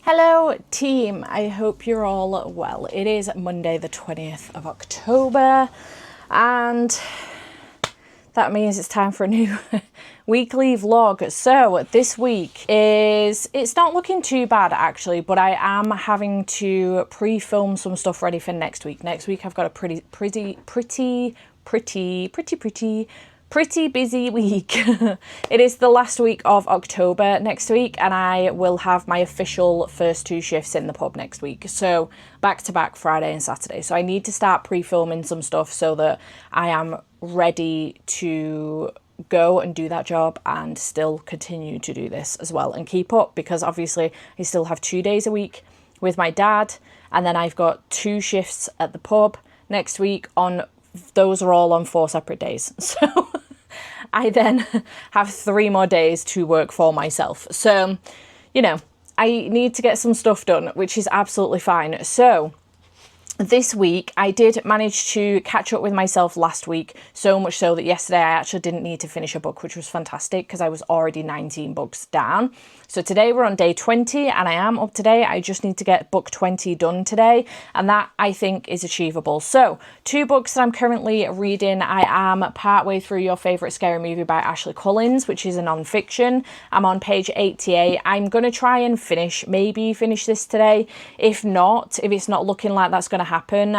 Hello team, I hope you're all well. It is Monday the 20th of October and that means it's time for a new weekly vlog. So this week it's not looking too bad actually, but I am having to pre-film some stuff ready for next week. Next week I've got a pretty busy week. It is the last week of October next week and I will have my official first 2 shifts in the pub next week. So back to back Friday and Saturday. So I need to start pre-filming some stuff so that I am ready to go and do that job and still continue to do this as well and keep up, because obviously I still have 2 days a week with my dad and then I've got 2 shifts at the pub next week. Those are all on 4 separate days. So I then have 3 more days to work for myself. So, you know, I need to get some stuff done, which is absolutely fine. So this week I did manage to catch up with myself last week, so much so that yesterday I actually didn't need to finish a book, which was fantastic because I was already 19 books down. So today we're on day 20 and I am up to date. I just need to get book 20 done today and that I think is achievable. So 2 books that I'm currently reading. I am partway through Your Favourite Scary Movie by Ashley Collins, which is a non-fiction. I'm on page 88. I'm going to try and maybe finish this today. If it's not looking like that's going to happen,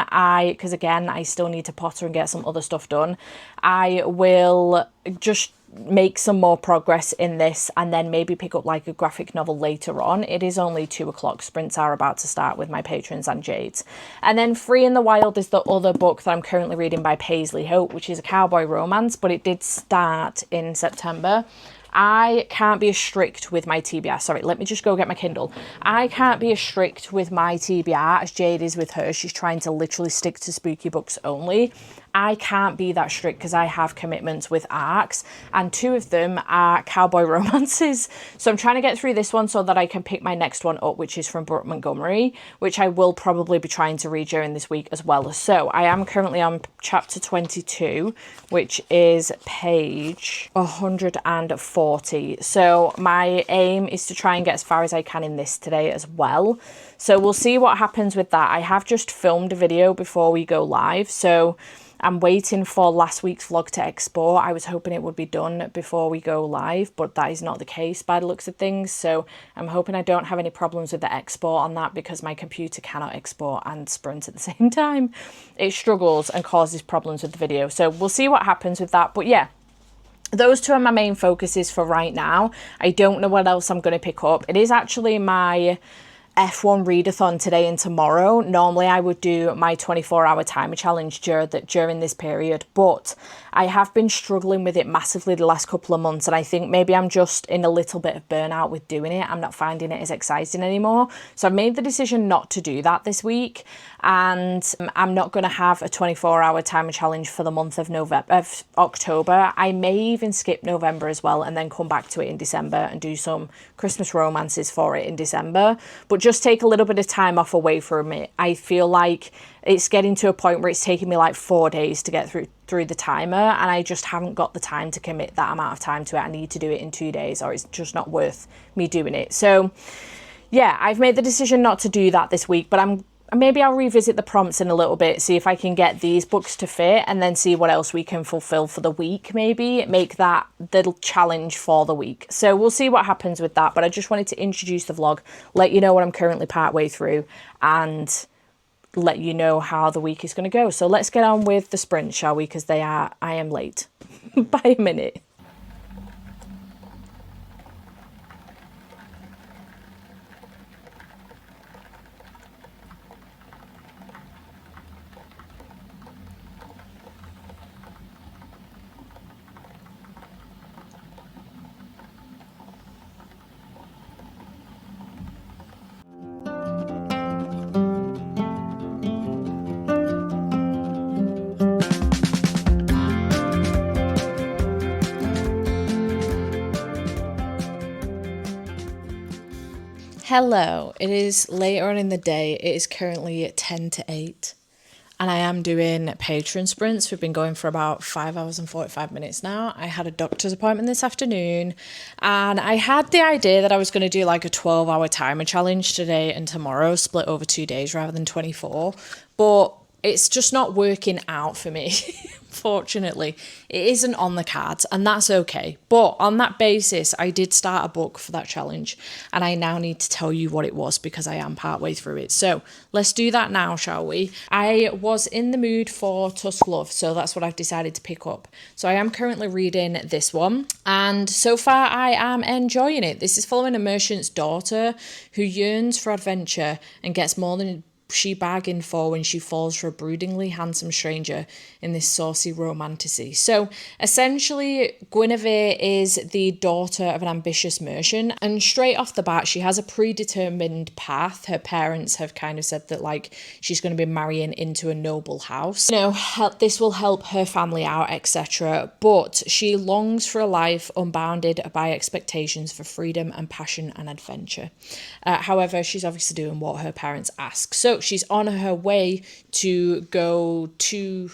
because again I still need to potter and get some other stuff done, I will just make some more progress in this and then maybe pick up like a graphic novel later on. It is only 2 o'clock. Sprints are about to start with my patrons and Jades. And then Free in the Wild is the other book that I'm currently reading by Paisley Hope, which is a cowboy romance, but it did start in September. I can't be as strict with my TBR. Sorry, let me just go get my Kindle. I can't be as strict with my TBR as Jade is with hers. She's trying to literally stick to spooky books only. I can't be that strict because I have commitments with ARCs and 2 of them are cowboy romances. So I'm trying to get through this one so that I can pick my next one up, which is from Brooke Montgomery, which I will probably be trying to read during this week as well. So I am currently on chapter 22, which is page 140. So my aim is to try and get as far as I can in this today as well. So we'll see what happens with that. I have just filmed a video before we go live, so I'm waiting for last week's vlog to export. I was hoping it would be done before we go live, but that is not the case by the looks of things. So I'm hoping I don't have any problems with the export on that, because my computer cannot export and Sprint at the same time. It struggles and causes problems with the video. So we'll see what happens with that. But yeah, those 2 are my main focuses for right now. I don't know what else I'm going to pick up. It is actually my F1 readathon today and tomorrow. Normally I would do my 24-hour timer challenge during this period, but I have been struggling with it massively the last couple of months, and I think maybe I'm just in a little bit of burnout with doing it. I'm not finding it as exciting anymore. So I've made the decision not to do that this week, and I'm not going to have a 24-hour timer challenge for the month of October. I may even skip November as well and then come back to it in December and do some Christmas romances for it in December, but just take a little bit of time off away from it. I feel like it's getting to a point where it's taking me like 4 days to get through the timer, and I just haven't got the time to commit that amount of time to it. I need to do it in 2 days or it's just not worth me doing it. So yeah, I've made the decision not to do that this week, but maybe I'll revisit the prompts in a little bit, see if I can get these books to fit, and then see what else we can fulfill for the week. Maybe make that little challenge for the week. So we'll see what happens with that. But I just wanted to introduce the vlog, let you know what I'm currently partway through, and let you know how the week is going to go. So let's get on with the sprint, shall we? Because I am late by a minute. Hello, it is later on in the day. It is currently 10 to 8 And I am doing patron sprints. We've been going for about 5 hours and 45 minutes now. I had a doctor's appointment this afternoon, and I had the idea that I was going to do like a 12-hour timer challenge today and tomorrow, split over 2 days rather than 24. But it's just not working out for me. Fortunately, it isn't on the cards, and that's okay. But on that basis, I did start a book for that challenge, and I now need to tell you what it was because I am partway through it. So let's do that now, shall we? I was in the mood for Tusk Love, so that's what I've decided to pick up. So I am currently reading this one, and so far I am enjoying it. This is following a merchant's daughter who yearns for adventure and gets more than she bargained for when she falls for a broodingly handsome stranger in this saucy romantasy. So essentially, Guinevere is the daughter of an ambitious merchant, and straight off the bat, she has a predetermined path. Her parents have kind of said that like she's going to be marrying into a noble house. You know, this will help her family out, etc. But she longs for a life unbounded by expectations for freedom and passion and adventure. However, she's obviously doing what her parents ask. So she's on her way to go to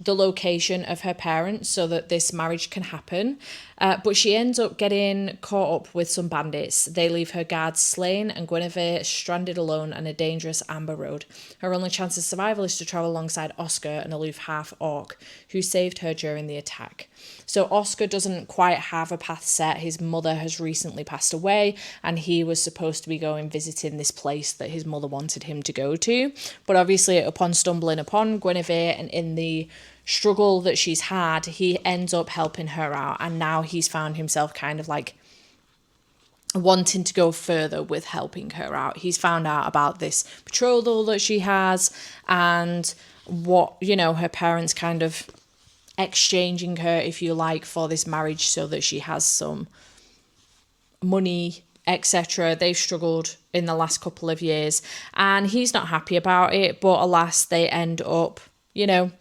the location of her parents so that this marriage can happen. But she ends up getting caught up with some bandits. They leave her guards slain and Guinevere stranded alone on a dangerous amber road. Her only chance of survival is to travel alongside Oscar, an aloof half-orc, who saved her during the attack. So Oscar doesn't quite have a path set. His mother has recently passed away, and he was supposed to be going visiting this place that his mother wanted him to go to. But obviously, upon stumbling upon Guinevere and in the struggle that she's had, he ends up helping her out, and now he's found himself kind of like wanting to go further with helping her out. He's found out about this betrothal that she has and what, you know, her parents kind of exchanging her, if you like, for this marriage so that she has some money, etc. They've struggled in the last couple of years and he's not happy about it, but alas, they end up, you know,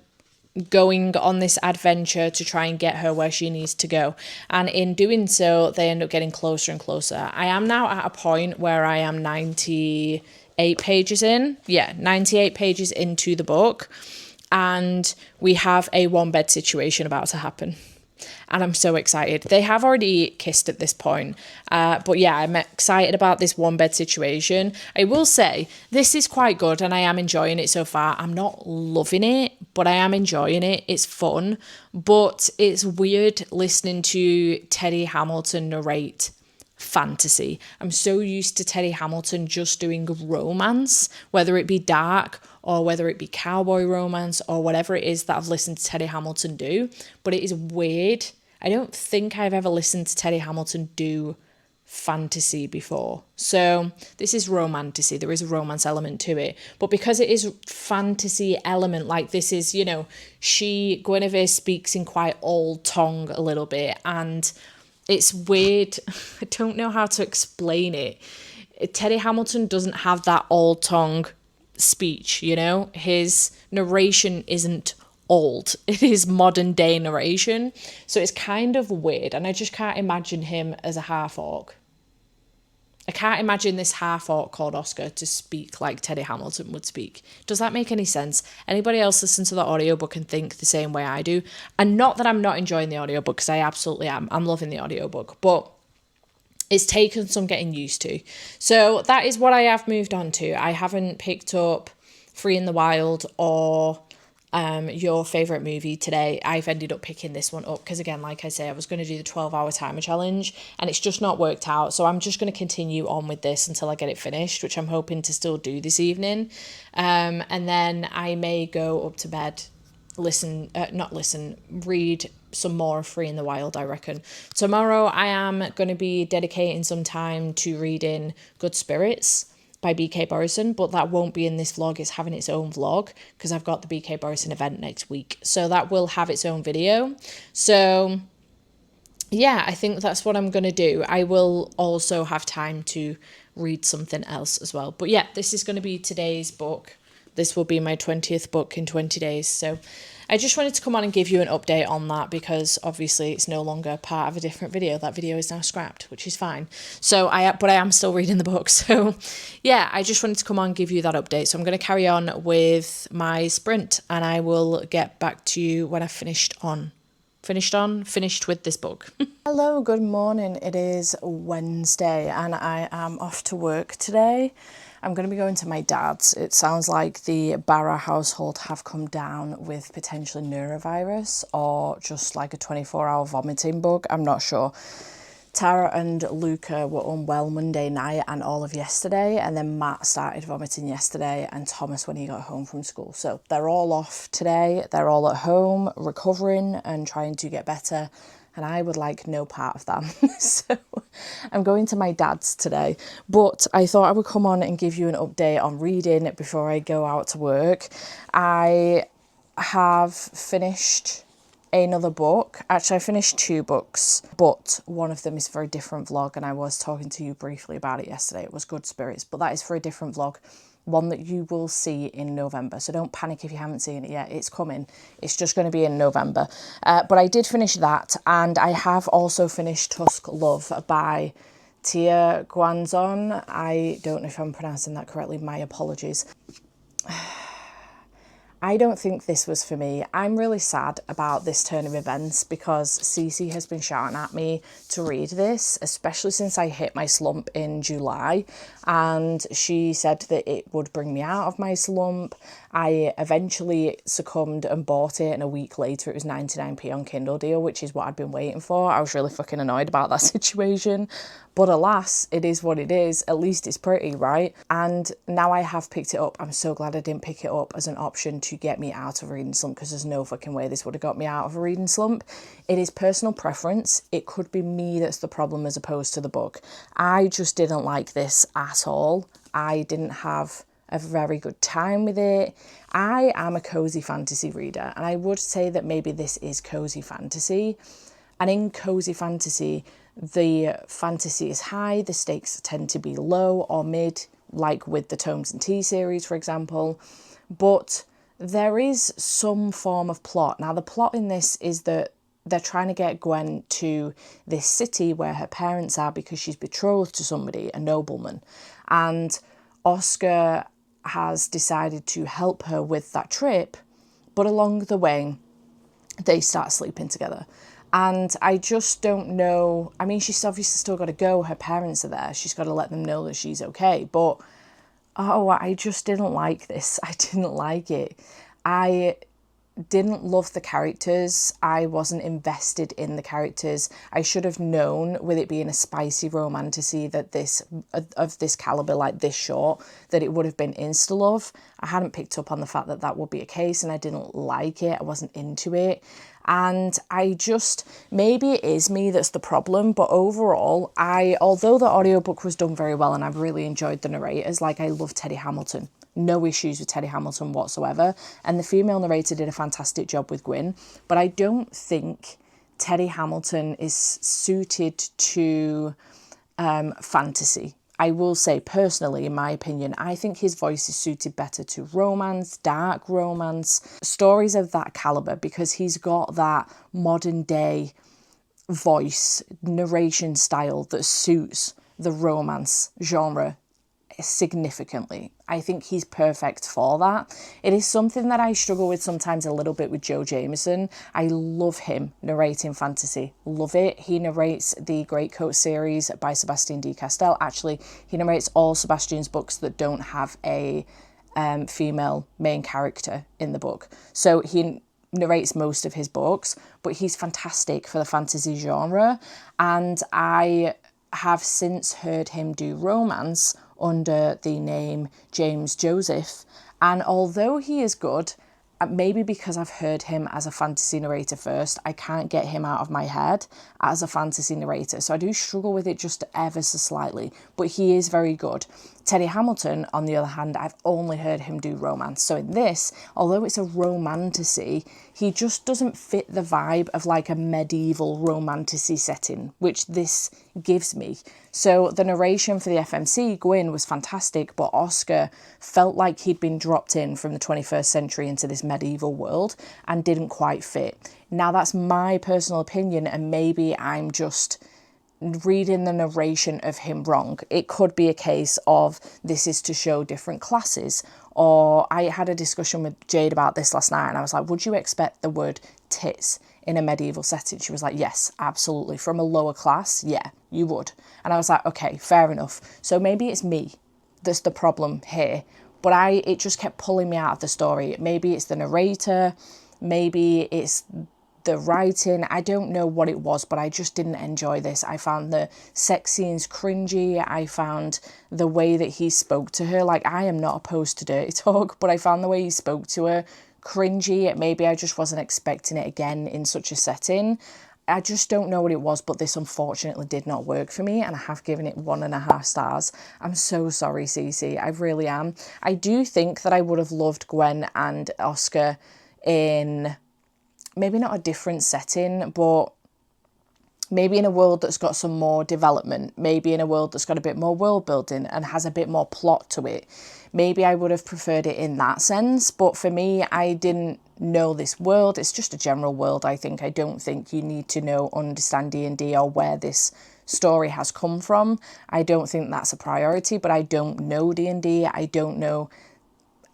going on this adventure to try and get her where she needs to go. And in doing so, they end up getting closer and closer. I am now at a point where I am 98 pages in. Yeah, 98 pages into the book. And we have a one-bed situation about to happen. And I'm so excited. They have already kissed at this point. But yeah, I'm excited about this one-bed situation. I will say, this is quite good and I am enjoying it so far. I'm not loving it, but I am enjoying it. It's fun. But it's weird listening to Teddy Hamilton narrate fantasy. I'm so used to Teddy Hamilton just doing romance, whether it be dark or whether it be cowboy romance or whatever it is that I've listened to Teddy Hamilton do. But it is weird. I don't think I've ever listened to Teddy Hamilton do fantasy before. So this is romantasy. There is a romance element to it. But because it is fantasy element, like this is, you know, Guinevere speaks in quite old tongue a little bit, and it's weird. I don't know how to explain it. Teddy Hamilton doesn't have that old tongue speech, you know? His narration isn't old. It is modern day narration. So it's kind of weird. And I just can't imagine him as a half-orc. I can't imagine this half-orc called Oscar to speak like Teddy Hamilton would speak. Does that make any sense? Anybody else listen to the audiobook and think the same way I do? And not that I'm not enjoying the audiobook, because I absolutely am. I'm loving the audiobook. But it's taken some getting used to. So that is what I have moved on to. I haven't picked up Free in the Wild or your favourite movie today. I've ended up picking this one up because, again, like I say, I was going to do the 12-hour timer challenge and it's just not worked out. So I'm just going to continue on with this until I get it finished, which I'm hoping to still do this evening. And then I may go up to bed, read some more of Free in the Wild, I reckon. Tomorrow I am going to be dedicating some time to reading Good Spirits by BK Borison, but that won't be in this vlog. It's having its own vlog because I've got the BK Borison event next week. So that will have its own video. So yeah, I think that's what I'm going to do. I will also have time to read something else as well. But yeah, this is going to be today's book. this will be my 20th book in 20 days. So I just wanted to come on and give you an update on that, because obviously it's no longer part of a different video. That video is now scrapped, which is fine. So but I am still reading the book. So yeah, I just wanted to come on and give you that update. So I'm going to carry on with my sprint, and I will get back to you when I've finished with this book. Hello, good morning. It is Wednesday and I am off to work today. I'm going to be going to my dad's. It sounds like the Barra household have come down with potentially neurovirus or just like a 24-hour vomiting bug. I'm not sure. Tara and Luca were unwell Monday night and all of yesterday, and then Matt started vomiting yesterday and Thomas when he got home from school. So they're all off today. They're all at home recovering and trying to get better, and I would like no part of that. So I'm going to my dad's today, but I thought I would come on and give you an update on reading before I go out to work. I have finished another book. Actually, I finished 2 books, but one of them is for a different vlog, and I was talking to you briefly about it yesterday. It was Good Spirits, but that is for a different vlog, one that you will see in November. So don't panic if you haven't seen it yet. It's coming. It's just going to be in November. But I did finish that, and I have also finished Tusk Love by Tia Guanzon. I don't know if I'm pronouncing that correctly. My apologies. I don't think this was for me. I'm really sad about this turn of events because Cece has been shouting at me to read this, especially since I hit my slump in July, and she said that it would bring me out of my slump. I eventually succumbed and bought it, and a week later it was 99p on Kindle deal, which is what I'd been waiting for. I was really fucking annoyed about that situation. But alas, it is what it is. At least it's pretty, right? And now I have picked it up. I'm so glad I didn't pick it up as an option to get me out of a reading slump, because there's no fucking way this would have got me out of a reading slump. It is personal preference. It could be me that's the problem as opposed to the book. I just didn't like this at all. I didn't have a very good time with it. I am a cozy fantasy reader, and I would say that maybe this is cozy fantasy. And in cozy fantasy, the fantasy is high, the stakes tend to be low or mid, like with the Tomes and Tea series, for example. But there is some form of plot. Now, the plot in this is that they're trying to get Gwen to this city where her parents are because she's betrothed to somebody, a nobleman. And Oscar has decided to help her with that trip, but along the way, they start sleeping together. And I just don't know. I mean, she's obviously still got to go. Her parents are there. She's got to let them know that she's okay. But, I just didn't like this. I didn't like it. I didn't love the characters. I wasn't invested in the characters. I should have known, with it being a spicy romantasy that of this caliber, like this short, that it would have been insta-love. I hadn't picked up on the fact that that would be a case, and I didn't like it. I wasn't into it. And maybe it is me that's the problem, but overall, although the audiobook was done very well and I've really enjoyed the narrators, like I love Teddy Hamilton. No issues with Teddy Hamilton whatsoever. And the female narrator did a fantastic job with Gwyn, but I don't think Teddy Hamilton is suited to fantasy. I will say personally, in my opinion, I think his voice is suited better to romance, dark romance, stories of that caliber, because he's got that modern day voice, narration style that suits the romance genre significantly. I think he's perfect for that. It is something that I struggle with sometimes a little bit with Joe Jameson. I love him narrating fantasy. Love it. He narrates the Greatcoat series by Sebastian D. Castell. Actually, he narrates all Sebastian's books that don't have a female main character in the book. So he narrates most of his books, but he's fantastic for the fantasy genre. And I have since heard him do romance under the name James Joseph, and although he is good, maybe because I've heard him as a fantasy narrator first, I can't get him out of my head as a fantasy narrator, so I do struggle with it just ever so slightly, but he is very good. Teddy Hamilton, on the other hand, I've only heard him do romance. So in this, although it's a romantasy, he just doesn't fit the vibe of like a medieval romantasy setting, which this gives me. So the narration for the FMC, Gwyn, was fantastic, but Oscar felt like he'd been dropped in from the 21st century into this medieval world and didn't quite fit. Now, that's my personal opinion, and maybe I'm just reading the narration of him wrong. It could be a case of this is to show different classes, or I had a discussion with Jade about this last night and I was like, would you expect the word tits in a medieval setting? She was like, yes, absolutely. From a lower class, yeah, you would. And I was like, okay, fair enough. So maybe it's me that's the problem here, but it just kept pulling me out of the story. Maybe it's the narrator, maybe it's the writing, I don't know what it was, but I just didn't enjoy this. I found the sex scenes cringy. I found the way that he spoke to her, like, I am not opposed to dirty talk, but I found the way he spoke to her cringy. Maybe I just wasn't expecting it again in such a setting. I just don't know what it was, but this unfortunately did not work for me, and I have given it 1.5 stars. I'm so sorry, Cece, I really am. I do think that I would have loved Gwen and Oscar in maybe not a different setting, but maybe in a world that's got some more development, maybe in a world that's got a bit more world building and has a bit more plot to it. Maybe I would have preferred it in that sense, but for me, I didn't know this world. It's just a general world, I think. I don't think you need to understand D&D or where this story has come from. I don't think that's a priority, but I don't know D&D. I don't know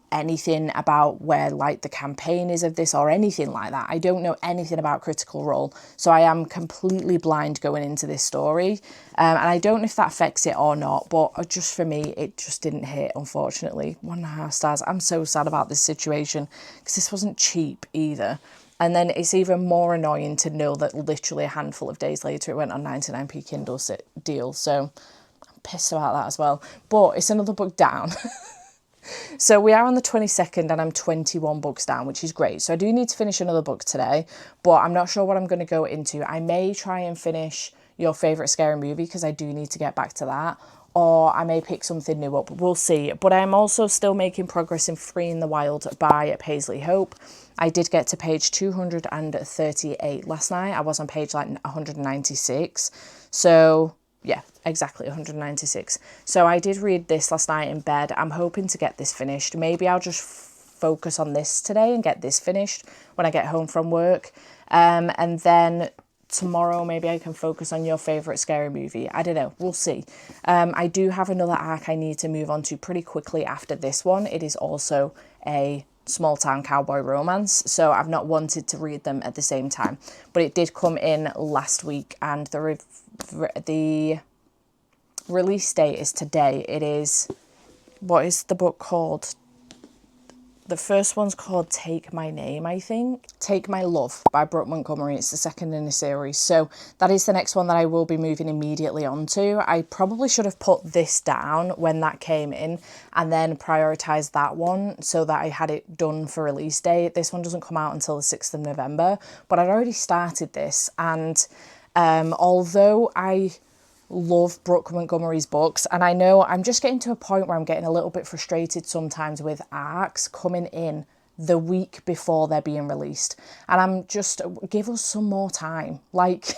anything about where like the campaign is of this or anything like that. I don't know anything about Critical Role, so I am completely blind going into this story, and I don't know if that affects it or not, but just for me it just didn't hit, unfortunately. 1.5 stars. I'm so sad about this situation because this wasn't cheap either, and then it's even more annoying to know that literally a handful of days later it went on 99p Kindle deal, so I'm pissed about that as well. But it's another book down. So we are on the 22nd and I'm 21 books down, which is great. So I do need to finish another book today, but I'm not sure what I'm going to go into. I may try and finish Your Favourite Scary Movie because I do need to get back to that, or I may pick something new up. We'll see. But I'm also still making progress in Free in the Wild by Paisley Hope. I did get to page 238 last night. I was on page like 196. So yeah, exactly, 196. So I did read this last night in bed. I'm hoping to get this finished. Maybe I'll just focus on this today and get this finished when I get home from work. And then tomorrow maybe I can focus on Your Favourite Scary Movie. I don't know, we'll see. I do have another arc I need to move on to pretty quickly after this one. It is also a small town cowboy romance, so I've not wanted to read them at the same time, but it did come in last week and the release date is today. It is, what is the book called? The first one's called Take My Name, I think. Take My Love by Brooke Montgomery. It's the second in the series. So that is the next one that I will be moving immediately onto. I probably should have put this down when that came in and then prioritised that one so that I had it done for release date. This one doesn't come out until the 6th of November, but I'd already started this, and although I love Brooke Montgomery's books, and I know I'm just getting to a point where I'm getting a little bit frustrated sometimes with arcs coming in the week before they're being released, and I'm just, give us some more time, like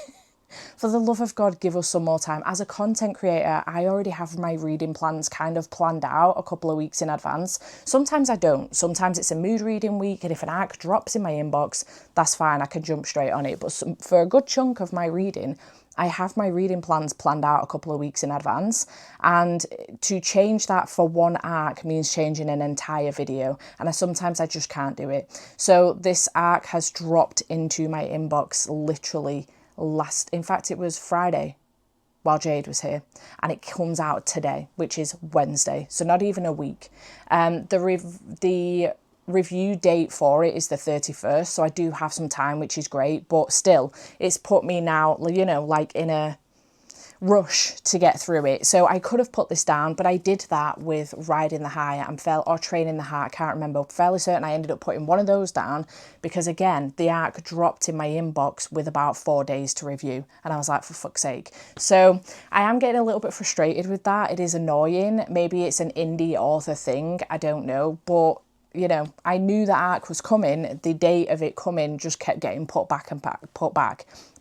for the love of God, give us some more time. As a content creator, I already have my reading plans kind of planned out a couple of weeks in advance. Sometimes I don't. Sometimes it's a mood reading week, and if an arc drops in my inbox, that's fine, I can jump straight on it. But for a good chunk of my reading, I have my reading plans planned out a couple of weeks in advance, and to change that for one arc means changing an entire video, and sometimes I just can't do it. So this arc has dropped into my inbox literally in fact it was Friday while Jade was here, and it comes out today, which is Wednesday, so not even a week. The review date for it is the 31st, so I do have some time, which is great, but still it's put me now, you know, like in a, rush to get through it. So I could have put this down, but I did that with Riding the High or Training the Heart, I can't remember. Fairly certain I ended up putting one of those down because, again, the arc dropped in my inbox with about 4 days to review. And I was like, for fuck's sake. So I am getting a little bit frustrated with that. It is annoying. Maybe it's an indie author thing, I don't know. But, you know, I knew the arc was coming. The date of it coming just kept getting put back.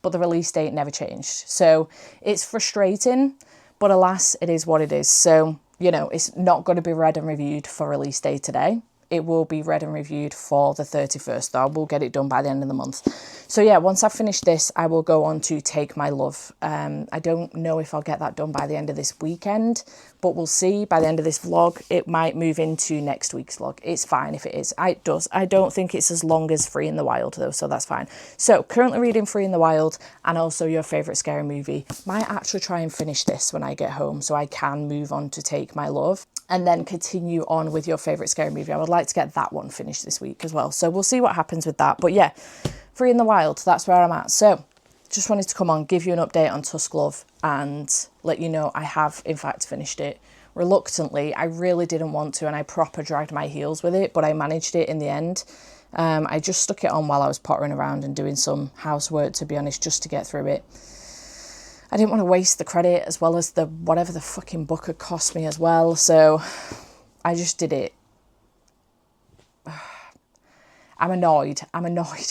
But the release date never changed. So it's frustrating, but alas, it is what it is. So, you know, it's not going to be read and reviewed for release day today. It will be read and reviewed for the 31st, though. We'll get it done by the end of the month. So yeah, once I finish this, I will go on to Take My Love. I don't know if I'll get that done by the end of this weekend, but we'll see. By the end of this vlog, it might move into next week's vlog. It's fine if it is. It does. I don't think it's as long as Free in the Wild, though, so that's fine. So currently reading Free in the Wild and also Your Favourite Scary Movie. Might actually try and finish this when I get home so I can move on to Take My Love and then continue on with Your Favourite Scary Movie. I would like to get that one finished this week as well. So we'll see what happens with that. But yeah, Free in the Wild, that's where I'm at. So just wanted to come on, give you an update on Tusk Love and let you know I have, in fact, finished it. Reluctantly, I really didn't want to, and I proper dragged my heels with it, but I managed it in the end. I just stuck it on while I was pottering around and doing some housework, to be honest, just to get through it. I didn't want to waste the credit as well as the whatever the fucking book had cost me as well. So I just did it. I'm annoyed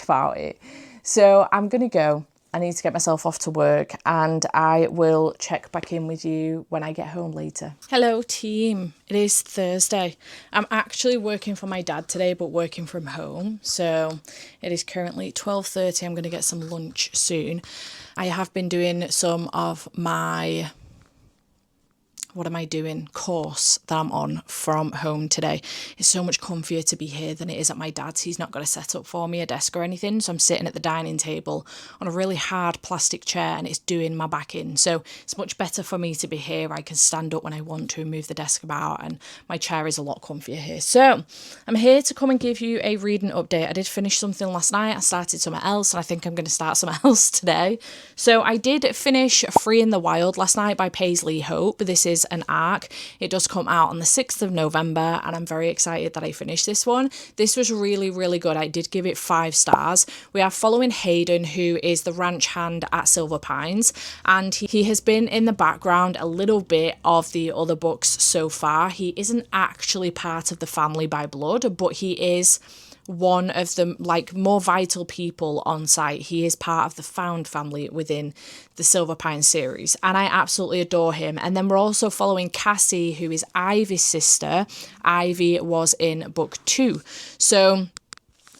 about it. So I'm going to go. I need to get myself off to work and I will check back in with you when I get home later. Hello team, it is Thursday. I'm actually working for my dad today, but working from home. So it is currently 12:30. I'm going to get some lunch soon. I have been doing some of my course that I'm on from home today. It's so much comfier to be here than it is at my dad's. He's not got a setup for me, a desk or anything, so I'm sitting at the dining table on a really hard plastic chair and it's doing my back in. So it's much better for me to be here. I can stand up when I want to and move the desk about, and my chair is a lot comfier here. So I'm here to come and give you a reading update. I did finish something last night. I started something else and I think I'm going to start something else today. So I did finish Free in the Wild last night by Paisley Hope. This is an arc. It does come out on the 6th of November and I'm very excited that I finished this one. This was really, really good. I did give it 5 stars. We are following Hayden, who is the ranch hand at Silver Pines, and he has been in the background a little bit of the other books so far. He isn't actually part of the family by blood, but he is one of the more vital people on site. He is part of the found family within the Silver Pine series and I absolutely adore him. And then we're also following Cassie, who is Ivy's sister. Ivy was in book 2. So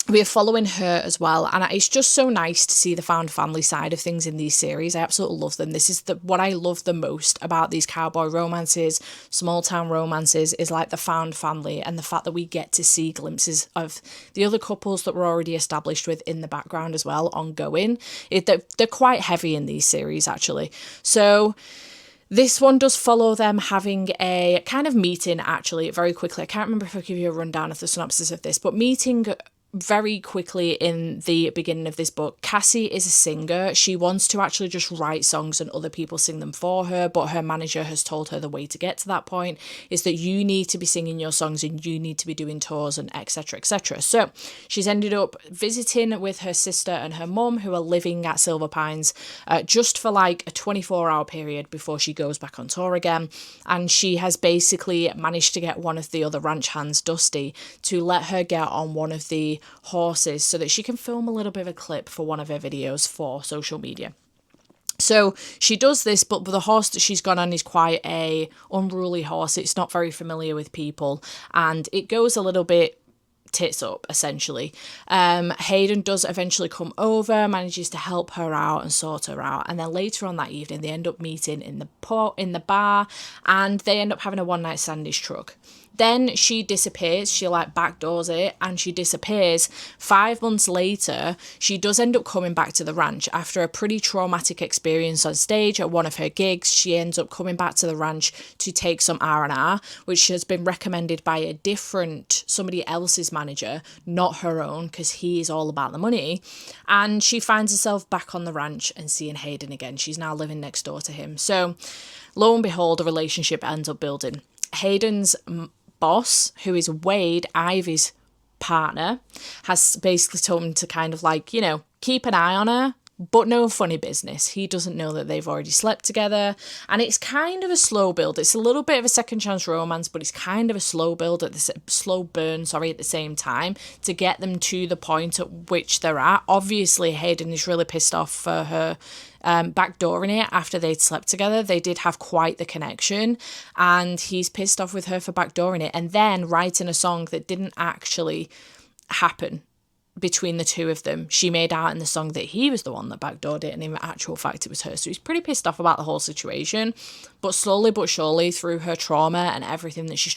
we are following her as well, and it's just so nice to see the found family side of things in these series. I absolutely love them. This is what I love the most about these cowboy romances, small town romances, is like the found family and the fact that we get to see glimpses of the other couples that we're already established with in the background as well, ongoing. They're quite heavy in these series, actually. So this one does follow them having a kind of meeting, actually, very quickly. I can't remember if I give you a rundown of the synopsis of this, but meeting very quickly in the beginning of this book. Cassie is a singer. She wants to actually just write songs and other people sing them for her, but her manager has told her the way to get to that point is that you need to be singing your songs and you need to be doing tours and etc, etc. So she's ended up visiting with her sister and her mum, who are living at Silver Pines, just for like a 24-hour period before she goes back on tour again. And she has basically managed to get one of the other ranch hands, Dusty, to let her get on one of the horses so that she can film a little bit of a clip for one of her videos for social media. So she does this, but the horse that she's gone on is quite a unruly horse. It's not very familiar with people and it goes a little bit tits up, essentially. Hayden does eventually come over, manages to help her out and sort her out, and then later on that evening they end up meeting in the bar and they end up having a one-night stand in his truck. Then she disappears, she like backdoors it and she disappears. 5 months later, she does end up coming back to the ranch after a pretty traumatic experience on stage at one of her gigs. She ends up coming back to the ranch to take some R&R, which has been recommended by a different, somebody else's manager, not her own, because he is all about the money. And she finds herself back on the ranch and seeing Hayden again. She's now living next door to him. So lo and behold, a relationship ends up building. Hayden's boss, who is Wade, Ivy's partner, has basically told him to kind of like, you know, keep an eye on her, but no funny business. He doesn't know that they've already slept together. And it's kind of a slow build. It's a little bit of a second chance romance, but it's kind of a slow build at the slow burn, at the same time, to get them to the point at which they're at. Obviously, Hayden is really pissed off for her backdooring it after they'd slept together. They did have quite the connection, and he's pissed off with her for backdooring it and then writing a song that didn't actually happen between the two of them. She made out in the song that he was the one that backdoored it, and in actual fact it was her. So he's pretty pissed off about the whole situation. But slowly but surely, through her trauma and everything that she's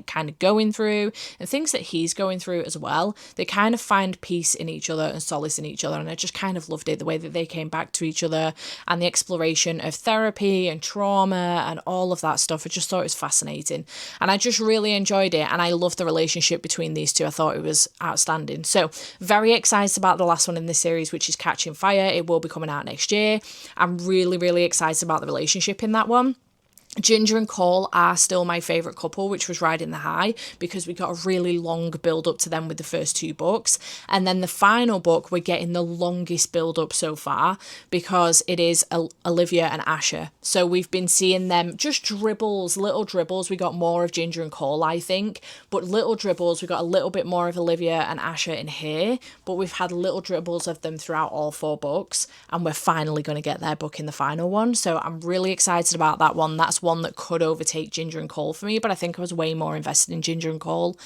kind of going through, and things that he's going through as well, they kind of find peace in each other and solace in each other. And I just kind of loved it, the way that they came back to each other and the exploration of therapy and trauma and all of that stuff. I just thought it was fascinating, and I just really enjoyed it. And I love the relationship between these two. I thought it was outstanding. So very excited about the last one in this series, which is Catching Fire. It will be coming out next year. I'm really, really excited about the relationship in that one. Ginger and Cole are still my favourite couple, which was Riding the High, because we got a really long build up to them with the first 2 books. And then the final book, we're getting the longest build up so far, because it is Olivia and Asher. So we've been seeing them just dribbles, little dribbles. We got more of Ginger and Cole, I think, but little dribbles. We got a little bit more of Olivia and Asher in here, but we've had little dribbles of them throughout all 4 books, and we're finally going to get their book in the final one. So I'm really excited about that one. That's one that could overtake Ginger and Cole for me, but I think I was way more invested in Ginger and Cole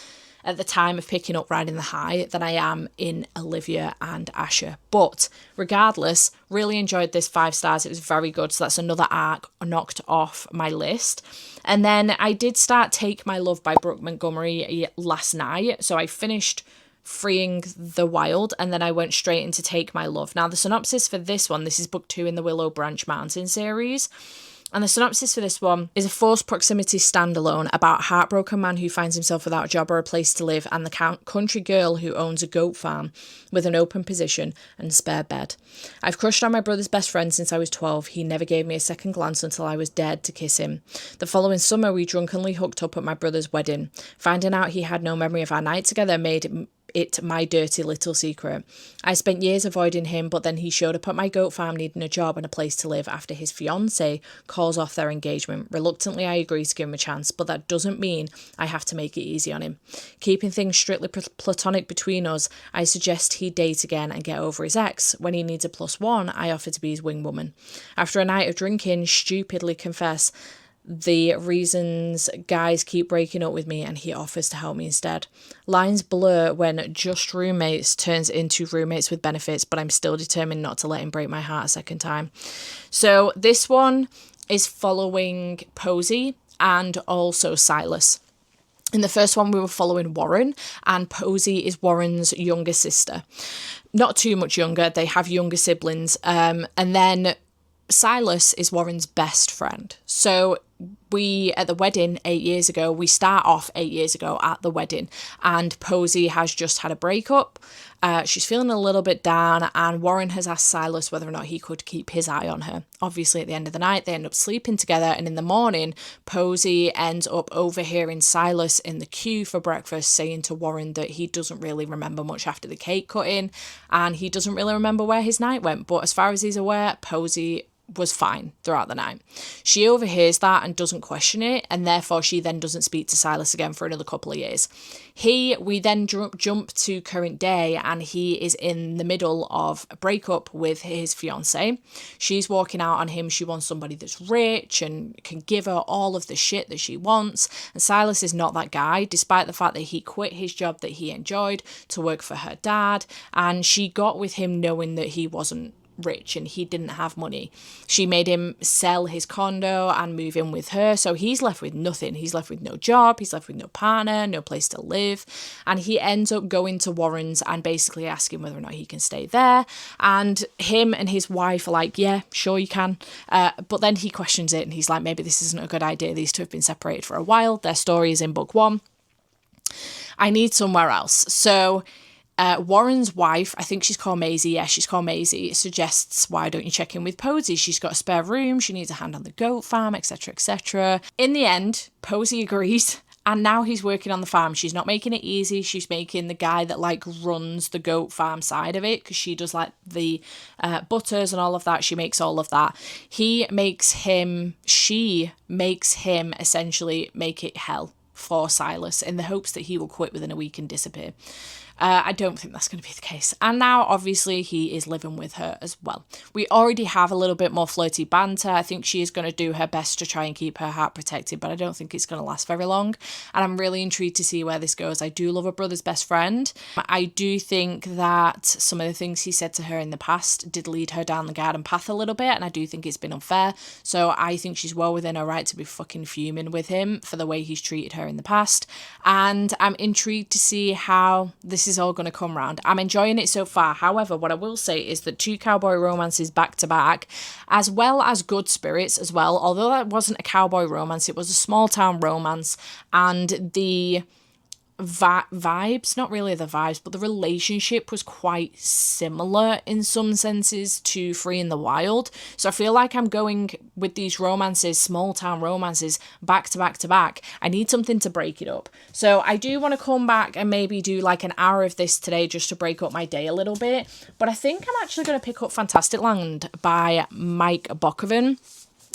at the time of picking up Riding the High than I am in Olivia and Asher. But regardless, really enjoyed this, 5 stars. It was very good. So that's another arc knocked off my list. And then I did start Take My Love by Brooke Montgomery last night. So I finished Freeing the Wild, and then I went straight into Take My Love. Now the synopsis for this one, this is book 2 in the Willow Branch Mountain series. And the synopsis for this one is a forced proximity standalone about a heartbroken man who finds himself without a job or a place to live, and the country girl who owns a goat farm with an open position and spare bed. I've crushed on my brother's best friend since I was 12. He never gave me a second glance until I was dared to kiss him. The following summer, we drunkenly hooked up at my brother's wedding. Finding out he had no memory of our night together made it my dirty little secret. I spent years avoiding him, but then he showed up at my goat farm needing a job and a place to live after his fiancée calls off their engagement. Reluctantly, I agree to give him a chance, but that doesn't mean I have to make it easy on him. Keeping things strictly platonic between us, I suggest he date again and get over his ex. When he needs a +1, I offer to be his wing woman. After a night of drinking, stupidly confess the reasons guys keep breaking up with me, and he offers to help me instead. Lines blur when just roommates turns into roommates with benefits, but I'm still determined not to let him break my heart a second time. So this one is following Posey and also Silas. In the first one, we were following Warren, and Posey is Warren's younger sister. Not too much younger, they have younger siblings. And then Silas is Warren's best friend. So we, at the wedding 8 years ago, we start off 8 years ago at the wedding, and Posey has just had a breakup. She's feeling a little bit down, and Warren has asked Silas whether or not he could keep his eye on her. Obviously, at the end of the night, they end up sleeping together, and in the morning, Posey ends up overhearing Silas in the queue for breakfast saying to Warren that he doesn't really remember much after the cake cutting, and he doesn't really remember where his night went. But as far as he's aware, Posey was fine throughout the night. She overhears that and doesn't question it, and therefore she then doesn't speak to Silas again for another couple of years. We then jump to current day, and he is in the middle of a breakup with his fiancée. She's walking out on him. She wants somebody that's rich and can give her all of the shit that she wants, and Silas is not that guy, despite the fact that he quit his job that he enjoyed to work for her dad, and she got with him knowing that he wasn't rich and he didn't have money. She made him sell his condo and move in with her. So he's left with nothing. He's left with no job. He's left with no partner, no place to live. And he ends up going to Warren's and basically asking whether or not he can stay there. And him and his wife are like, yeah, sure you can. But then he questions it and he's like, maybe this isn't a good idea. These two have been separated for a while. Their story is in book 1. I need somewhere else. So Warren's wife, I think she's called Maisie. Yeah, she's called Maisie. Suggests, why don't you check in with Posey? She's got a spare room. She needs a hand on the goat farm, etc., etc. In the end, Posey agrees. And now he's working on the farm. She's not making it easy. She's making the guy that like runs the goat farm side of it, because she does like the butters and all of that. She makes all of that. She makes him essentially make it hell for Silas in the hopes that he will quit within a week and disappear. I don't think that's going to be the case. And now, obviously, he is living with her as well. We already have a little bit more flirty banter. I think she is going to do her best to try and keep her heart protected, but I don't think it's going to last very long. And I'm really intrigued to see where this goes. I do love a brother's best friend. I do think that some of the things he said to her in the past did lead her down the garden path a little bit, and I do think it's been unfair. So I think she's well within her right to be fucking fuming with him for the way he's treated her in the past. And I'm intrigued to see how this is all going to come round. I'm enjoying it so far. However, what I will say is that 2 cowboy romances back to back, as well as Good Spirits as well, although that wasn't a cowboy romance, it was a small town romance, and the vibes, not really the vibes, but the relationship was quite similar in some senses to Free in the Wild. So I feel like I'm going with these romances, small town romances, back to back to back. I need something to break it up. So I do want to come back and maybe do like an hour of this today just to break up my day a little bit. But I think I'm actually going to pick up Fantastic Land by Mike Bokoven.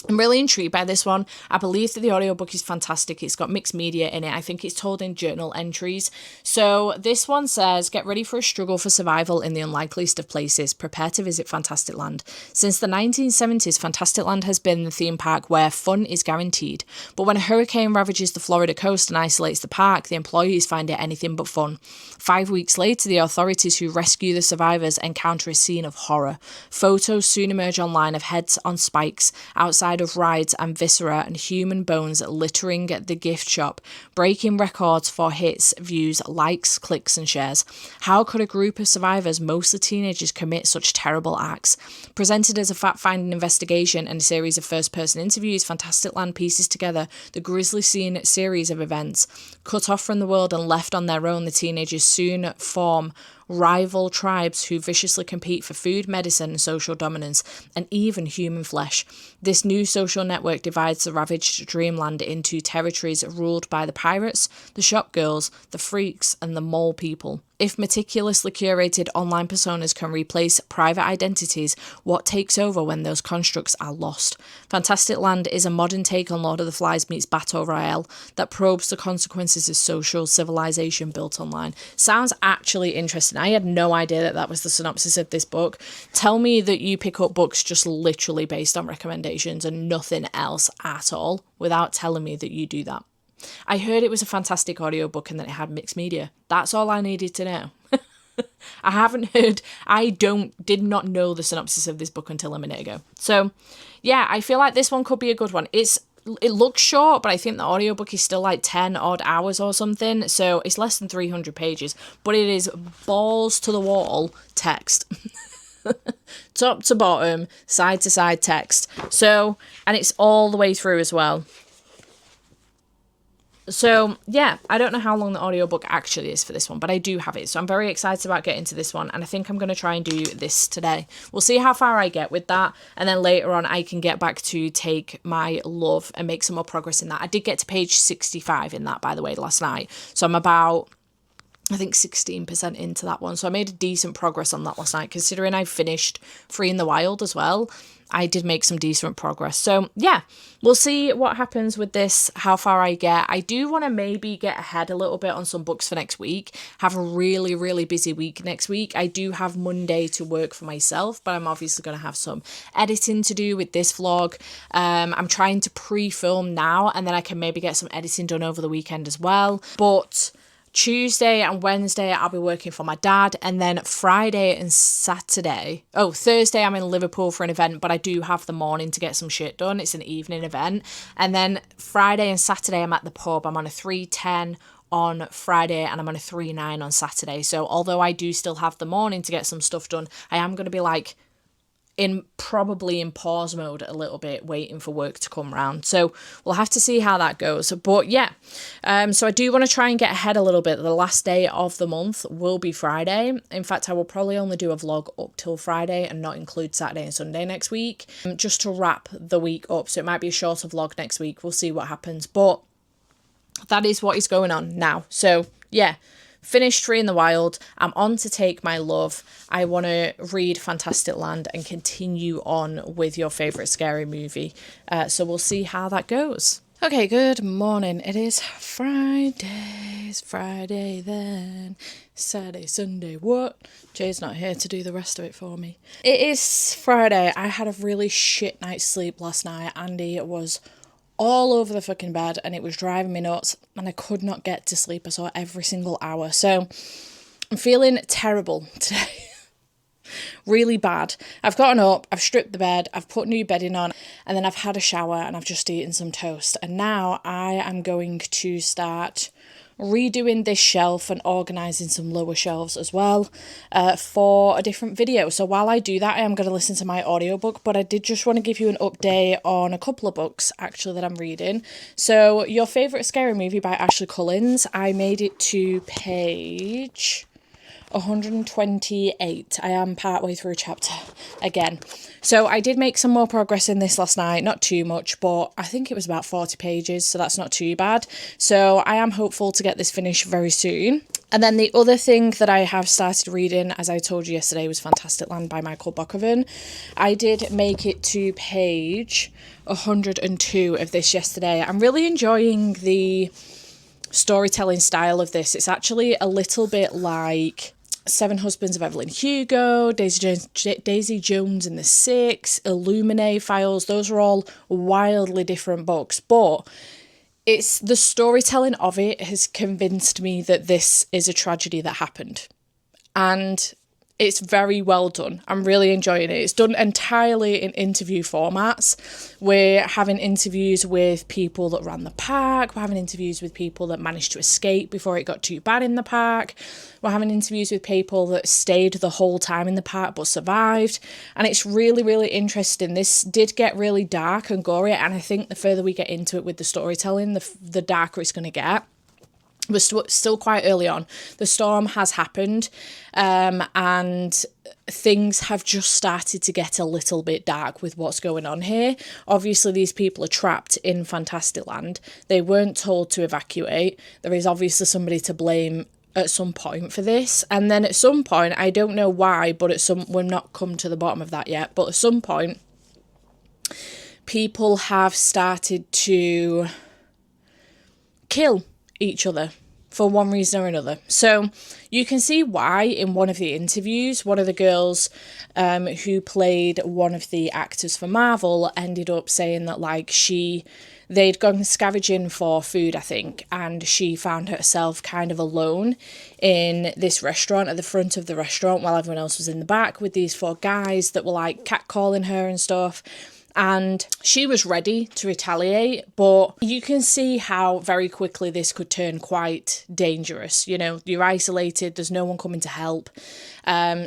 I'm really intrigued by this one. I believe that the audiobook is fantastic. It's got mixed media in it. I think it's told in journal entries. So this one says, get ready for a struggle for survival in the unlikeliest of places. Prepare to visit Fantastic Land. Since the 1970s, Fantastic Land has been the theme park where fun is guaranteed. But when a hurricane ravages the Florida coast and isolates the park, the employees find it anything but fun. 5 weeks later, the authorities who rescue the survivors encounter a scene of horror. Photos soon emerge online of heads on spikes outside of rides and viscera and human bones littering the gift shop, breaking records for hits, views, likes, clicks and shares. How could a group of survivors, mostly teenagers, commit such terrible acts? Presented as a fact-finding investigation and a series of first-person interviews, Fantastic Land pieces together the grisly series of events. Cut off from the world and left on their own, the teenagers soon form rival tribes who viciously compete for food, medicine, and social dominance, and even human flesh. This new social network divides the ravaged dreamland into territories ruled by the pirates, the shop girls, the freaks, and the mole people. If meticulously curated online personas can replace private identities, what takes over when those constructs are lost? Fantastic Land is a modern take on Lord of the Flies meets Battle Royale that probes the consequences of social civilization built online. Sounds actually interesting. I had no idea that that was the synopsis of this book. Tell me that you pick up books just literally based on recommendations and nothing else at all without telling me that you do that. I heard it was a fantastic audiobook and that it had mixed media. That's all I needed to know. did not know the synopsis of this book until a minute ago. So, yeah, I feel like this one could be a good one. It looks short, but I think the audiobook is still like 10 odd hours or something. So it's less than 300 pages, but it is balls to the wall text. Top to bottom, side to side text. So, and it's all the way through as well. So, yeah, I don't know how long the audiobook actually is for this one, but I do have it. So I'm very excited about getting to this one, and I think I'm going to try and do this today. We'll see how far I get with that, and then later on I can get back to Take My Love and make some more progress in that. I did get to page 65 in that, by the way, last night. So I'm about, I think, 16% into that one. So I made a decent progress on that last night, considering I finished Free in the Wild as well. I did make some decent progress. So yeah, we'll see what happens with this, how far I get. I do want to maybe get ahead a little bit on some books for next week. Have a really, really busy week next week. I do have Monday to work for myself, but I'm obviously going to have some editing to do with this vlog. I'm trying to pre-film now, and then I can maybe get some editing done over the weekend as well. But Tuesday and Wednesday I'll be working for my dad, and then Friday and Saturday, Thursday I'm in Liverpool for an event, but I do have the morning to get some shit done. It's an evening event. And then Friday and Saturday I'm at the pub. I'm on a 3:10 on Friday and I'm on a 3:9 on Saturday. So although I do still have the morning to get some stuff done, I am going to be like probably in pause mode a little bit, waiting for work to come round. So we'll have to see how that goes. But yeah, so I do want to try and get ahead a little bit. The last day of the month will be Friday. In fact, I will probably only do a vlog up till Friday and not include Saturday and Sunday next week, just to wrap the week up. So it might be a shorter vlog next week. We'll see what happens. But that is what is going on now. So yeah, finished Free in the Wild. I'm on to Take My Love. I want to read Fantastic Land and continue on with your favourite scary movie. So we'll see how that goes. Okay, good morning. It is Friday. It's Friday then. Saturday, Sunday, what? Jay's not here to do the rest of it for me. It is Friday. I had a really shit night's sleep last night. Andy was all over the fucking bed and it was driving me nuts and I could not get to sleep. I saw every single hour. So I'm feeling terrible today. Really bad. I've gotten up, I've stripped the bed, I've put new bedding on, and then I've had a shower and I've just eaten some toast. And now I am going to start redoing this shelf and organising some lower shelves as well for a different video. So while I do that, I am going to listen to my audiobook, but I did just want to give you an update on a couple of books actually that I'm reading. So Your Favourite Scary Movie by Ashley Collins, I made it to page 128. I am partway through a chapter again. So I did make some more progress in this last night, not too much, but I think it was about 40 pages, so that's not too bad. So I am hopeful to get this finished very soon. And then the other thing that I have started reading, as I told you yesterday, was Fantastic Land by Michael Bockoven. I did make it to page 102 of this yesterday. I'm really enjoying the storytelling style of this. It's actually a little bit like Seven Husbands of Evelyn Hugo, Daisy Jones and the Six, Illuminae Files. Those are all wildly different books, but it's the storytelling of it has convinced me that this is a tragedy that happened. And it's very well done. I'm really enjoying it. It's done entirely in interview formats. We're having interviews with people that ran the park. We're having interviews with people that managed to escape before it got too bad in the park. We're having interviews with people that stayed the whole time in the park but survived. And it's really, really interesting. This did get really dark and gory, and I think the further we get into it with the storytelling, the darker it's going to get. We're still quite early on. The storm has happened, and things have just started to get a little bit dark with what's going on here. Obviously, these people are trapped in Fantastic Land. They weren't told to evacuate. There is obviously somebody to blame at some point for this. And then at some point, I don't know why, but we've not come to the bottom of that yet, but at some point, people have started to kill each other for one reason or another. So you can see why in one of the interviews, one of the girls who played one of the actors for Marvel ended up saying that they'd gone scavenging for food, I think, and she found herself kind of alone in this restaurant, at the front of the restaurant, while everyone else was in the back with these four guys that were like catcalling her and stuff. And she was ready to retaliate, but you can see how very quickly this could turn quite dangerous. You know, you're isolated, there's no one coming to help.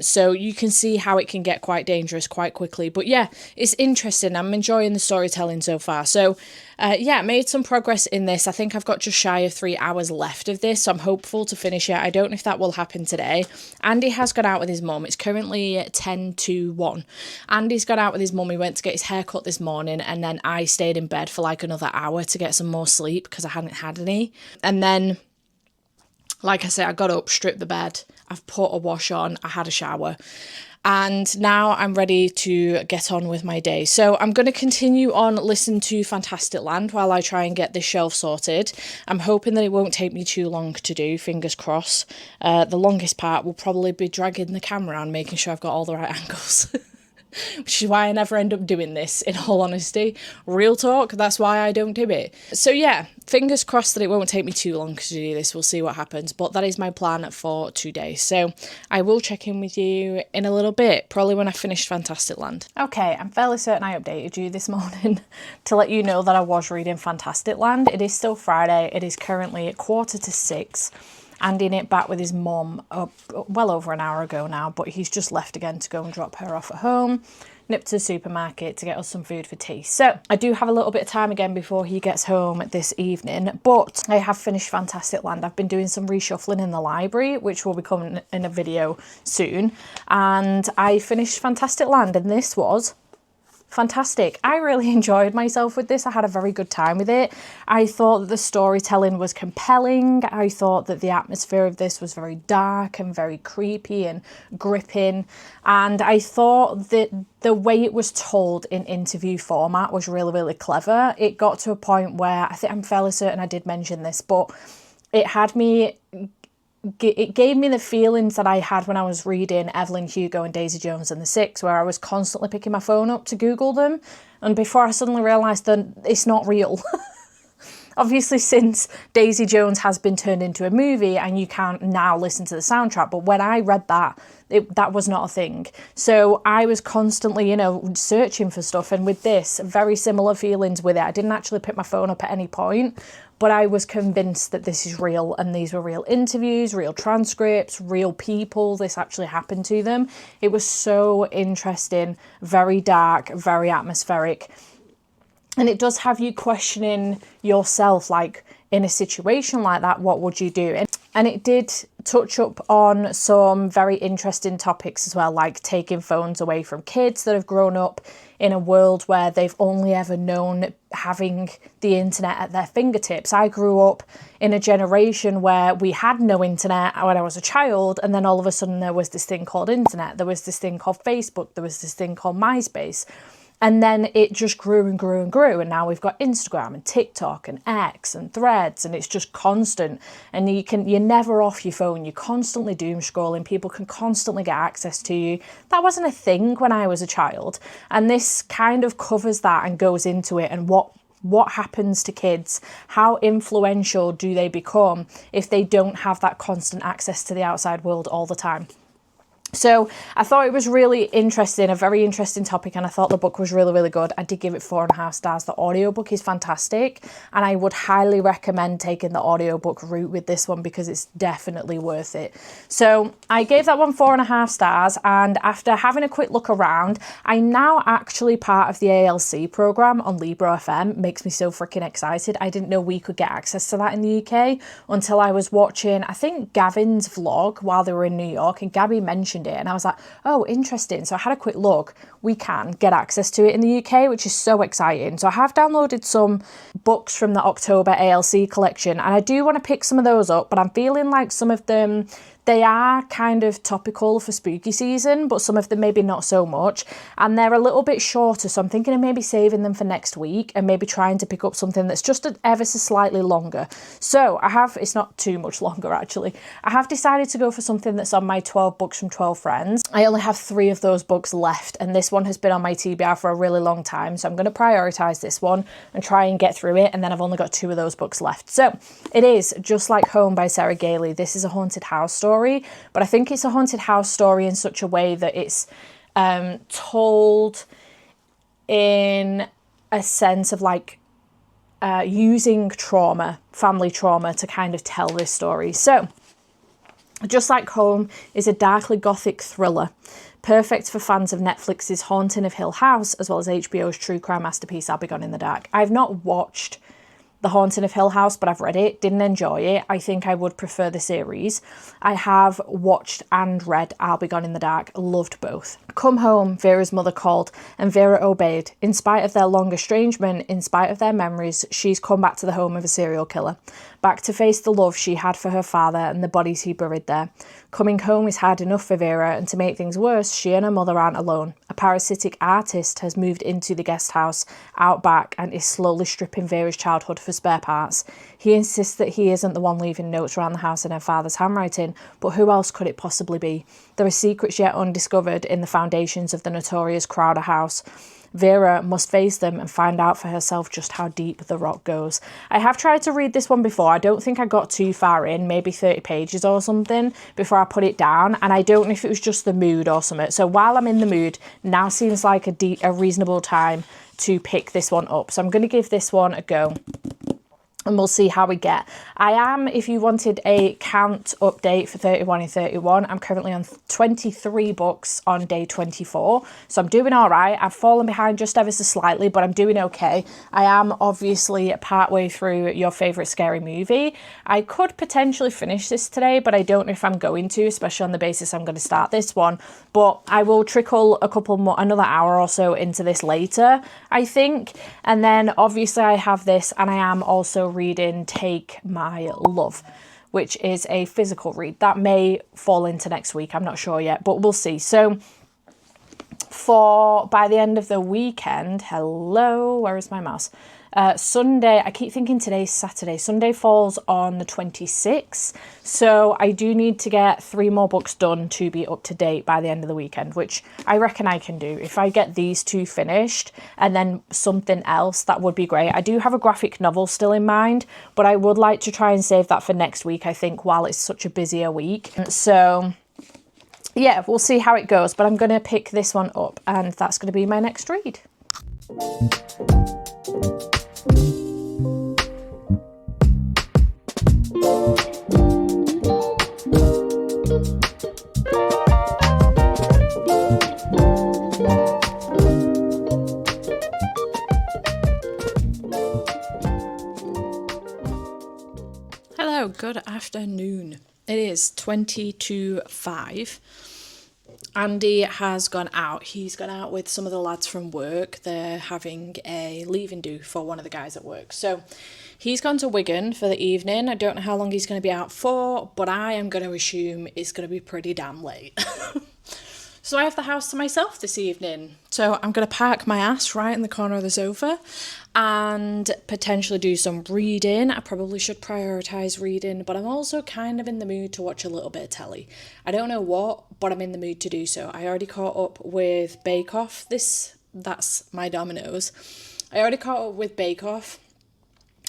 So you can see how it can get quite dangerous quite quickly. But yeah, it's interesting. I'm enjoying the storytelling so far. So yeah, made some progress in this. I think I've got just shy of 3 hours left of this, so I'm hopeful to finish it. I don't know if that will happen today. Andy has gone out with his mum. It's currently 10 to 1. Andy's gone out with his mum. He went to get his hair cut this morning, and then I stayed in bed for like another hour to get some more sleep because I hadn't had any. And then, like I said, I got up, stripped the bed, I've put a wash on, I had a shower, and now I'm ready to get on with my day. So I'm going to continue on listening to Fantastic Land while I try and get this shelf sorted. I'm hoping that it won't take me too long to do, fingers crossed. The longest part will probably be dragging the camera and making sure I've got all the right angles. which is why I never end up doing this, in all honesty. Real talk, that's why I don't do it. So yeah, fingers crossed that it won't take me too long to do this. We'll see what happens, but that is my plan for today. So I will check in with you in a little bit, probably when I finish Fantastic Land. Okay, I'm fairly certain I updated you this morning to let you know that I was reading Fantastic Land. It is still Friday. It is currently 5:45. Andy nipped back with his mum well over an hour ago now, but he's just left again to go and drop her off at home. Nipped to the supermarket to get us some food for tea. So I do have a little bit of time again before he gets home this evening, but I have finished Fantastic Land. I've been doing some reshuffling in the library, which will be coming in a video soon. And I finished Fantastic Land, and this was fantastic. I really enjoyed myself with this. I had a very good time with it. I thought that the storytelling was compelling. I thought that the atmosphere of this was very dark and very creepy and gripping. And I thought that the way it was told in interview format was really, really clever. It got to a point where, I think I'm fairly certain I did mention this, but it gave me the feelings that I had when I was reading Evelyn Hugo and Daisy Jones and the Six, where I was constantly picking my phone up to Google them, and before I suddenly realised that it's not real. Obviously, since Daisy Jones has been turned into a movie and you can now listen to the soundtrack, but when I read that, that was not a thing. So I was constantly, searching for stuff, and with this, very similar feelings with it. I didn't actually pick my phone up at any point, but I was convinced that this is real, and these were real interviews, real transcripts, real people. This actually happened to them. It was so interesting, very dark, very atmospheric. And it does have you questioning yourself, like, in a situation like that, what would you do? And it did touch up on some very interesting topics as well, like taking phones away from kids that have grown up in a world where they've only ever known having the internet at their fingertips. I grew up in a generation where we had no internet when I was a child, and then all of a sudden there was this thing called internet, there was this thing called Facebook, there was this thing called MySpace. And then it just grew and grew and grew. And now we've got Instagram and TikTok and X and Threads, and it's just constant. And you're never off your phone. You're constantly doom scrolling. People can constantly get access to you. That wasn't a thing when I was a child. And this kind of covers that and goes into it, and what happens to kids, how influential do they become if they don't have that constant access to the outside world all the time. So I thought it was really interesting, a very interesting topic, and I thought the book was really, really good. I did give it 4.5 stars. The audiobook is fantastic, and I would highly recommend taking the audiobook route with this one because it's definitely worth it. So I gave that one 4.5 stars, and after having a quick look around, I'm now actually part of the ALC program on Libro FM. Makes me so freaking excited. I didn't know we could get access to that in the UK until I was watching, I think, Gavin's vlog while they were in New York, and Gabby mentioned it, and I was like, oh, interesting. So I had a quick look. We can get access to it in the UK, which is so exciting. So I have downloaded some books from the October ALC collection, and I do want to pick some of those up, but I'm feeling like some of them, they are kind of topical for spooky season, but some of them maybe not so much. And they're a little bit shorter, so I'm thinking of maybe saving them for next week and maybe trying to pick up something that's just ever so slightly longer. So it's not too much longer actually. I have decided to go for something that's on my 12 books from 12 friends. I only have 3 of those books left, and this one has been on my TBR for a really long time. So I'm going to prioritise this one and try and get through it. And then I've only got 2 of those books left. So it is Just Like Home by Sarah Gailey. This is a haunted house story. But I think it's a haunted house story in such a way that it's told in a sense of like using trauma, family trauma, to kind of tell this story. So Just Like Home is a darkly gothic thriller, perfect for fans of Netflix's Haunting of Hill House, as well as HBO's true crime masterpiece I'll Be Gone in the Dark. I've not watched The Haunting of Hill House, but I've read it, didn't enjoy it. I think I would prefer the series. I have watched and read I'll Be Gone in the Dark, loved both. Come home, Vera's mother called, and Vera obeyed. In spite of their long estrangement, in spite of their memories, she's come back to the home of a serial killer. Back to face the love she had for her father and the bodies he buried there. Coming home is hard enough for Vera, and to make things worse, she and her mother aren't alone. A parasitic artist has moved into the guest house out back and is slowly stripping Vera's childhood for spare parts. He insists that he isn't the one leaving notes around the house in her father's handwriting, but who else could it possibly be? There are secrets yet undiscovered in the foundations of the notorious Crowder house. Vera must face them and find out for herself just how deep the rot goes. I have tried to read this one before. I don't think I got too far in, maybe 30 pages or something, before I put it down. And I don't know if it was just the mood or something. So while I'm in the mood, now seems like a reasonable time to pick this one up. So I'm going to give this one a go. And we'll see how we get. I am, if you wanted a count update for 31 and 31, I'm currently on 23 books on day 24. So I'm doing all right. I've fallen behind just ever so slightly, but I'm doing okay. I am obviously partway through your favourite scary movie. I could potentially finish this today, but I don't know if I'm going to, especially on the basis I'm going to start this one. But I will trickle a couple more, another hour or so into this later, I think. And then obviously I have this, and I am also reading Take My Love, which is a physical read. That may fall into next week, I'm not sure yet, but we'll see. So by the end of the weekend, where is my mouse? Sunday, I keep thinking today's Saturday. Sunday falls on the 26th. So I do need to get 3 more books done to be up to date by the end of the weekend, which I reckon I can do. If I get these 2 finished and then something else, that would be great. I do have a graphic novel still in mind, but I would like to try and save that for next week, I think, while it's such a busier week. So yeah, we'll see how it goes, but I'm going to pick this one up, and that's going to be my next read. Hello, good afternoon. It is 20 to 5. Andy has gone out. He's gone out with some of the lads from work. They're having a leaving do for one of the guys at work. So he's gone to Wigan for the evening. I don't know how long he's going to be out for, but I am going to assume it's going to be pretty damn late. So I have the house to myself this evening. So I'm going to park my ass right in the corner of the sofa and potentially do some reading. I probably should prioritise reading, but I'm also kind of in the mood to watch a little bit of telly. I don't know what, but I'm in the mood to do so. I already caught up with Bake Off. That's my Dominoes. I already caught up with Bake Off,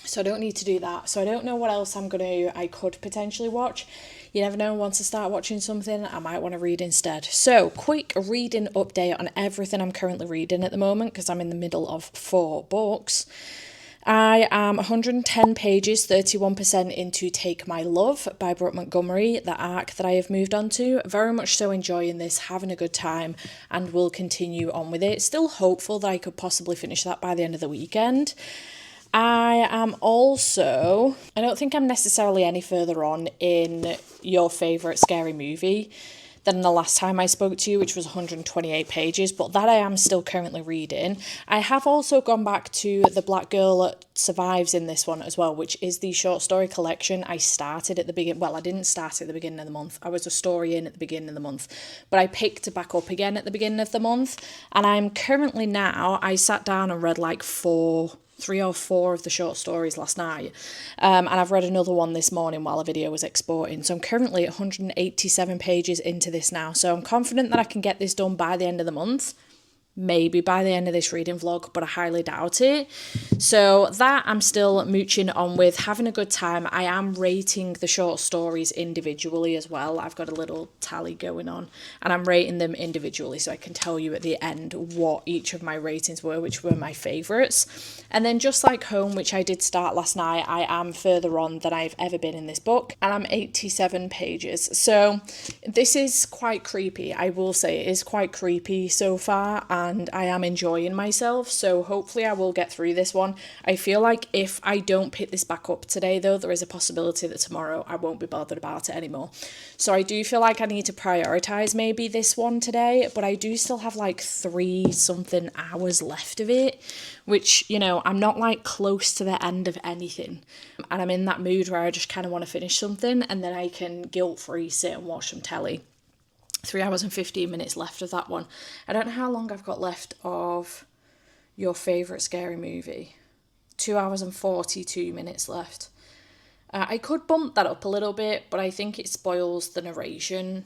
so I don't need to do that. So I don't know what else I could potentially watch. You never know, once I start watching something, I might want to read instead. So, quick reading update on everything I'm currently reading at the moment, because I'm in the middle of 4 books. I am 110 pages, 31% into Take My Love by Brooke Montgomery, the arc that I have moved on to. Very much so enjoying this, having a good time, and will continue on with it. Still hopeful that I could possibly finish that by the end of the weekend. I am also, I don't think I'm necessarily any further on in your favourite scary movie than the last time I spoke to you, which was 128 pages, but that I am still currently reading. I have also gone back to The Black Girl That Survives in this one as well, which is the short story collection I started at the beginning. Well, I didn't start at the beginning of the month. I was a story in at the beginning of the month, but I picked it back up again at the beginning of the month. And I'm currently now, I sat down and read like 3 or 4 of the short stories last night, and I've read another one this morning while a video was exporting. So I'm currently 187 pages into this now, so I'm confident that I can get this done by the end of the month. Maybe by the end of this reading vlog, but I highly doubt it. So that I'm still mooching on with, having a good time. I am rating the short stories individually as well. I've got a little tally going on, and I'm rating them individually, so I can tell you at the end what each of my ratings were, which were my favourites. And then Just Like Home, which I did start last night, I am further on than I've ever been in this book, and I'm 87 pages. So this is quite creepy. I will say it is quite creepy so far, and I am enjoying myself, so hopefully I will get through this one. I feel like if I don't pick this back up today, though, there is a possibility that tomorrow I won't be bothered about it anymore. So I do feel like I need to prioritise maybe this one today, but I do still have like 3 something hours left of it, which, you know, I'm not like close to the end of anything, and I'm in that mood where I just kind of want to finish something and then I can guilt-free sit and watch some telly. 3 hours and 15 minutes left of that one. I don't know how long I've got left of your favourite scary movie. 2 hours and 42 minutes left. I could bump that up a little bit, but I think it spoils the narration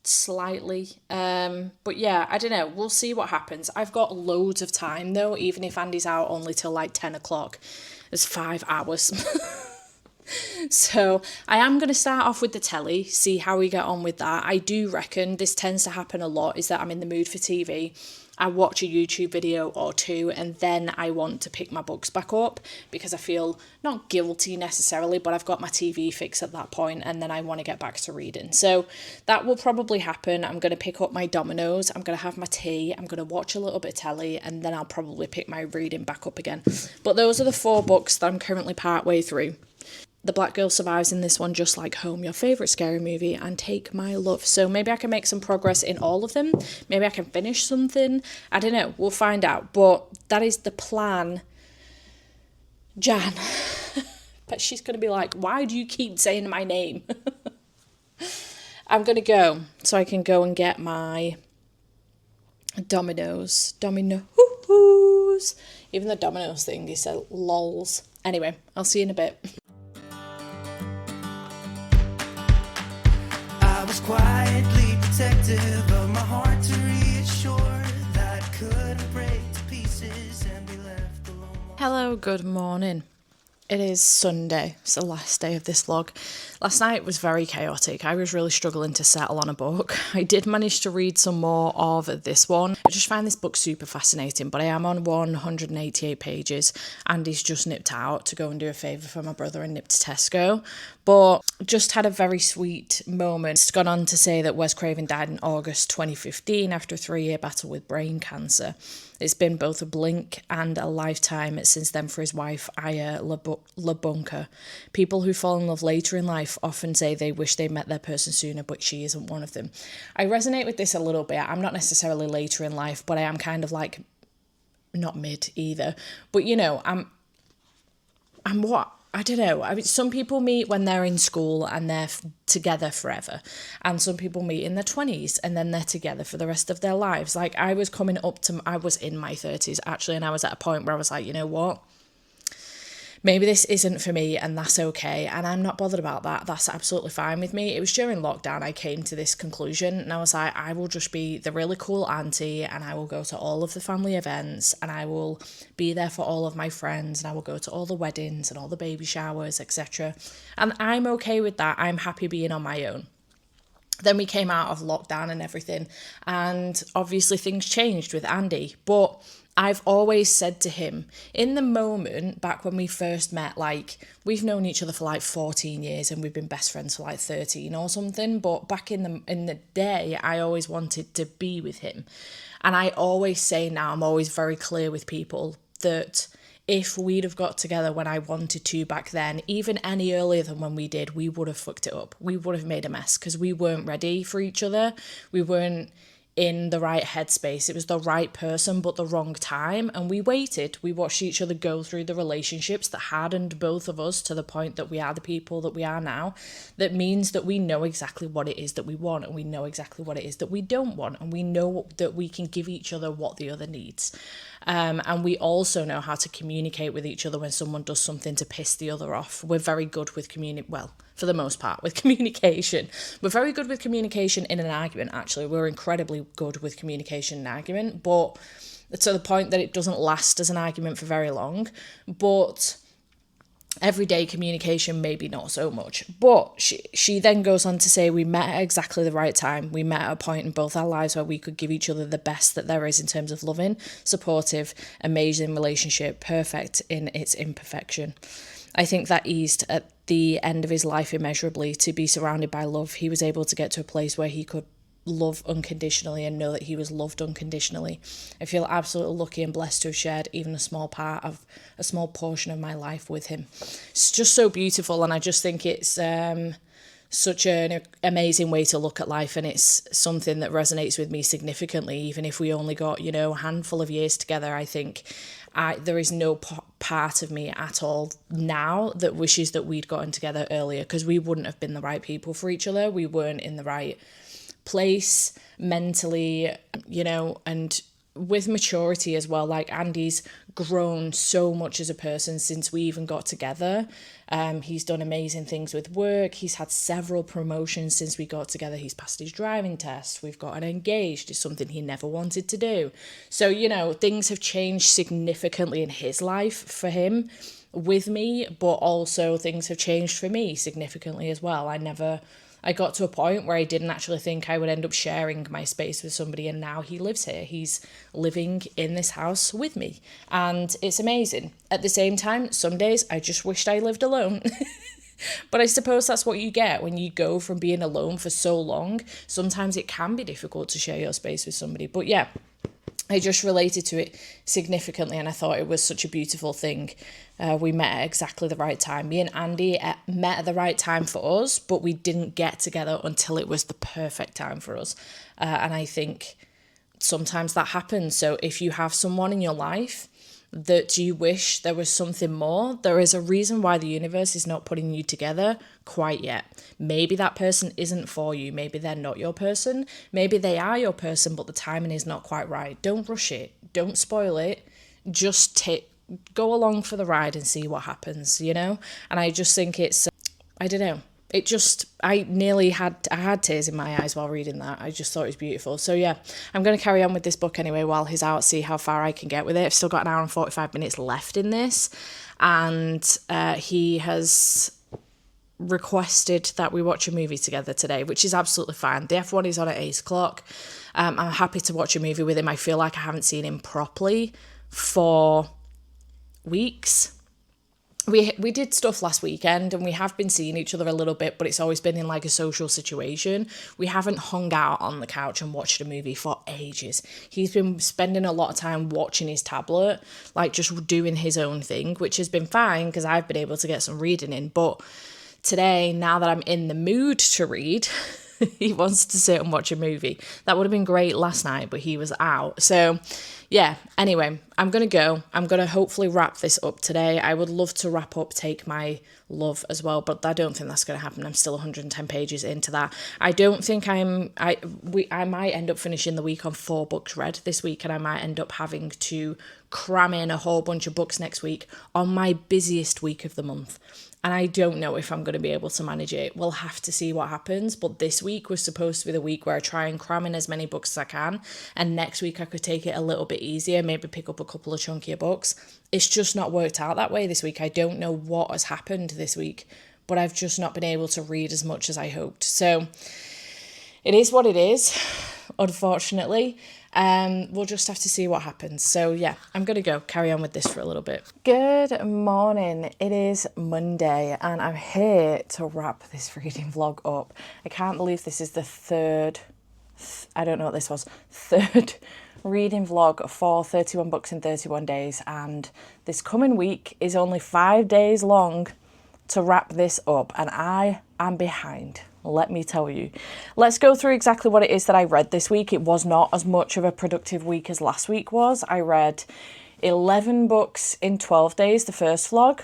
slightly. But yeah, I don't know. We'll see what happens. I've got loads of time though, even if Andy's out only till like 10 o'clock. There's 5 hours. So I am going to start off with the telly, see how we get on with that. I do reckon this tends to happen a lot, is that I'm in the mood for TV. I watch a YouTube video or two and then I want to pick my books back up because I feel not guilty necessarily, but I've got my TV fix at that point and then I want to get back to reading. So that will probably happen. I'm going to pick up my dominoes, I'm going to have my tea, I'm going to watch a little bit of telly and then I'll probably pick my reading back up again. But those are the 4 books that I'm currently part way through. The Black Girl Survives in this one, Just Like Home, Your Favourite Scary Movie, and Take My Love. So maybe I can make some progress in all of them. Maybe I can finish something. I don't know. We'll find out. But that is the plan. Jan. But she's going to be like, why do you keep saying my name? I'm going to go so I can go and get my Dominoes. Dominoes. Even the Dominoes thing, he said lols. Anyway, I'll see you in a bit. I was quietly protective of my heart to reassure that I couldn't break to pieces and be left alone. Hello, good morning. It is Sunday. It's the last day of this vlog. Last night was very chaotic. I was really struggling to settle on a book. I did manage to read some more of this one. I just find this book super fascinating, but I am on 188 pages. Andy's just nipped out to go and do a favour for my brother and nipped to Tesco. But just had a very sweet moment. It's gone on to say that Wes Craven died in August 2015 after a 3-year battle with brain cancer. It's been both a blink and a lifetime since then for his wife, Aya LaBunka. People who fall in love later in life often say they wish they met their person sooner, but she isn't one of them. I resonate with this a little bit. I'm not necessarily later in life, but I am kind of like, not mid either. But you know, I'm what? I don't know. I mean, some people meet when they're in school and they're together forever. And some people meet in their 20s and then they're together for the rest of their lives. Like I was in my 30s actually, and I was at a point where I was like, you know what? Maybe this isn't for me and that's okay. And I'm not bothered about that. That's absolutely fine with me. It was during lockdown I came to this conclusion and I was like, I will just be the really cool auntie and I will go to all of the family events and I will be there for all of my friends and I will go to all the weddings and all the baby showers, etc. And I'm okay with that. I'm happy being on my own. Then we came out of lockdown and everything and obviously things changed with Andy, but I've always said to him in the moment back when we first met, like we've known each other for like 14 years and we've been best friends for like 13 or something. But back in the day, I always wanted to be with him. And I always say now, I'm always very clear with people that if we'd have got together when I wanted to back then, even any earlier than when we did, we would have fucked it up. We would have made a mess because we weren't ready for each other. We weren't in the right headspace. It was the right person but the wrong time, and we waited. We watched each other go through the relationships that hardened both of us to the point that we are the people that we are now. That means that we know exactly what it is that we want and we know exactly what it is that we don't want, and we know that we can give each other what the other needs. And we also know how to communicate with each other when someone does something to piss the other off. We're very good with for the most part, with communication. We're very good with communication in an argument, actually. We're incredibly good with communication in an argument, but to the point that it doesn't last as an argument for very long. But everyday communication, maybe not so much. But she then goes on to say we met at exactly the right time. We met at a point in both our lives where we could give each other the best that there is in terms of loving, supportive, amazing relationship, perfect in its imperfection. I think that eased at the end of his life immeasurably. To be surrounded by love, he was able to get to a place where he could love unconditionally and know that he was loved unconditionally. I feel absolutely lucky and blessed to have shared even a small portion of my life with him. It's just so beautiful, and I just think it's such an amazing way to look at life, and it's something that resonates with me significantly. Even if we only got, a handful of years together, I think there is no part of me at all now that wishes that we'd gotten together earlier, because we wouldn't have been the right people for each other. We weren't in the right place mentally, you know, and with maturity as well. Like, Andy's grown so much as a person since we even got together. He's done amazing things with work. He's had several promotions since we got together. He's passed his driving test. We've gotten engaged. It's something he never wanted to do. So, you know, things have changed significantly in his life for him with me, but also things have changed for me significantly as well. I got to a point where I didn't actually think I would end up sharing my space with somebody, and now he lives here. He's living in this house with me, and it's amazing. At the same time, some days I just wished I lived alone. But I suppose that's what you get when you go from being alone for so long. Sometimes it can be difficult to share your space with somebody. But yeah, I just related to it significantly, and I thought it was such a beautiful thing. We met at exactly the right time. Me and Andy met at the right time for us, but we didn't get together until it was the perfect time for us. And I think sometimes that happens. So if you have someone in your life that you wish there was something more, there is a reason why the universe is not putting you together quite yet. Maybe that person isn't for you. Maybe they're not your person. Maybe they are your person, but the timing is not quite right. Don't rush it. Don't spoil it. Just go along for the ride and see what happens, you know? And I just think it's, I don't know. I had tears in my eyes while reading that. I just thought it was beautiful. So yeah, I'm going to carry on with this book anyway while he's out, see how far I can get with it. I've still got an hour and 45 minutes left in this. And he has requested that we watch a movie together today, which is absolutely fine. The F1 is on at 8 o'clock. I'm happy to watch a movie with him. I feel like I haven't seen him properly for weeks. We did stuff last weekend, and we have been seeing each other a little bit, but it's always been in like a social situation. We haven't hung out on the couch and watched a movie for ages. He's been spending a lot of time watching his tablet, like just doing his own thing, which has been fine because I've been able to get some reading in. But today, now that I'm in the mood to read, he wants to sit and watch a movie. That would have been great last night, but he was out. So yeah, anyway, I'm going to go. I'm going to hopefully wrap this up today. I would love to wrap up Take My Love as well, but I don't think that's going to happen. I'm still 110 pages into that. I don't think I might end up finishing the week on 4 books read this week, and I might end up having to cram in a whole bunch of books next week on my busiest week of the month. And I don't know if I'm going to be able to manage it. We'll have to see what happens. But this week was supposed to be the week where I try and cram in as many books as I can. And next week I could take it a little bit easier, maybe pick up a couple of chunkier books. It's just not worked out that way this week. I don't know what has happened this week, but I've just not been able to read as much as I hoped. So it is what it is, unfortunately. We'll just have to see what happens. So yeah, I'm going to go carry on with this for a little bit. Good morning. It is Monday and I'm here to wrap this reading vlog up. I can't believe this is the third reading vlog for 31 books in 31 days. And this coming week is only 5 days long to wrap this up. And I am behind. Let me tell you. Let's go through exactly what it is that I read this week. It was not as much of a productive week as last week was. I read 11 books in 12 days, the first vlog,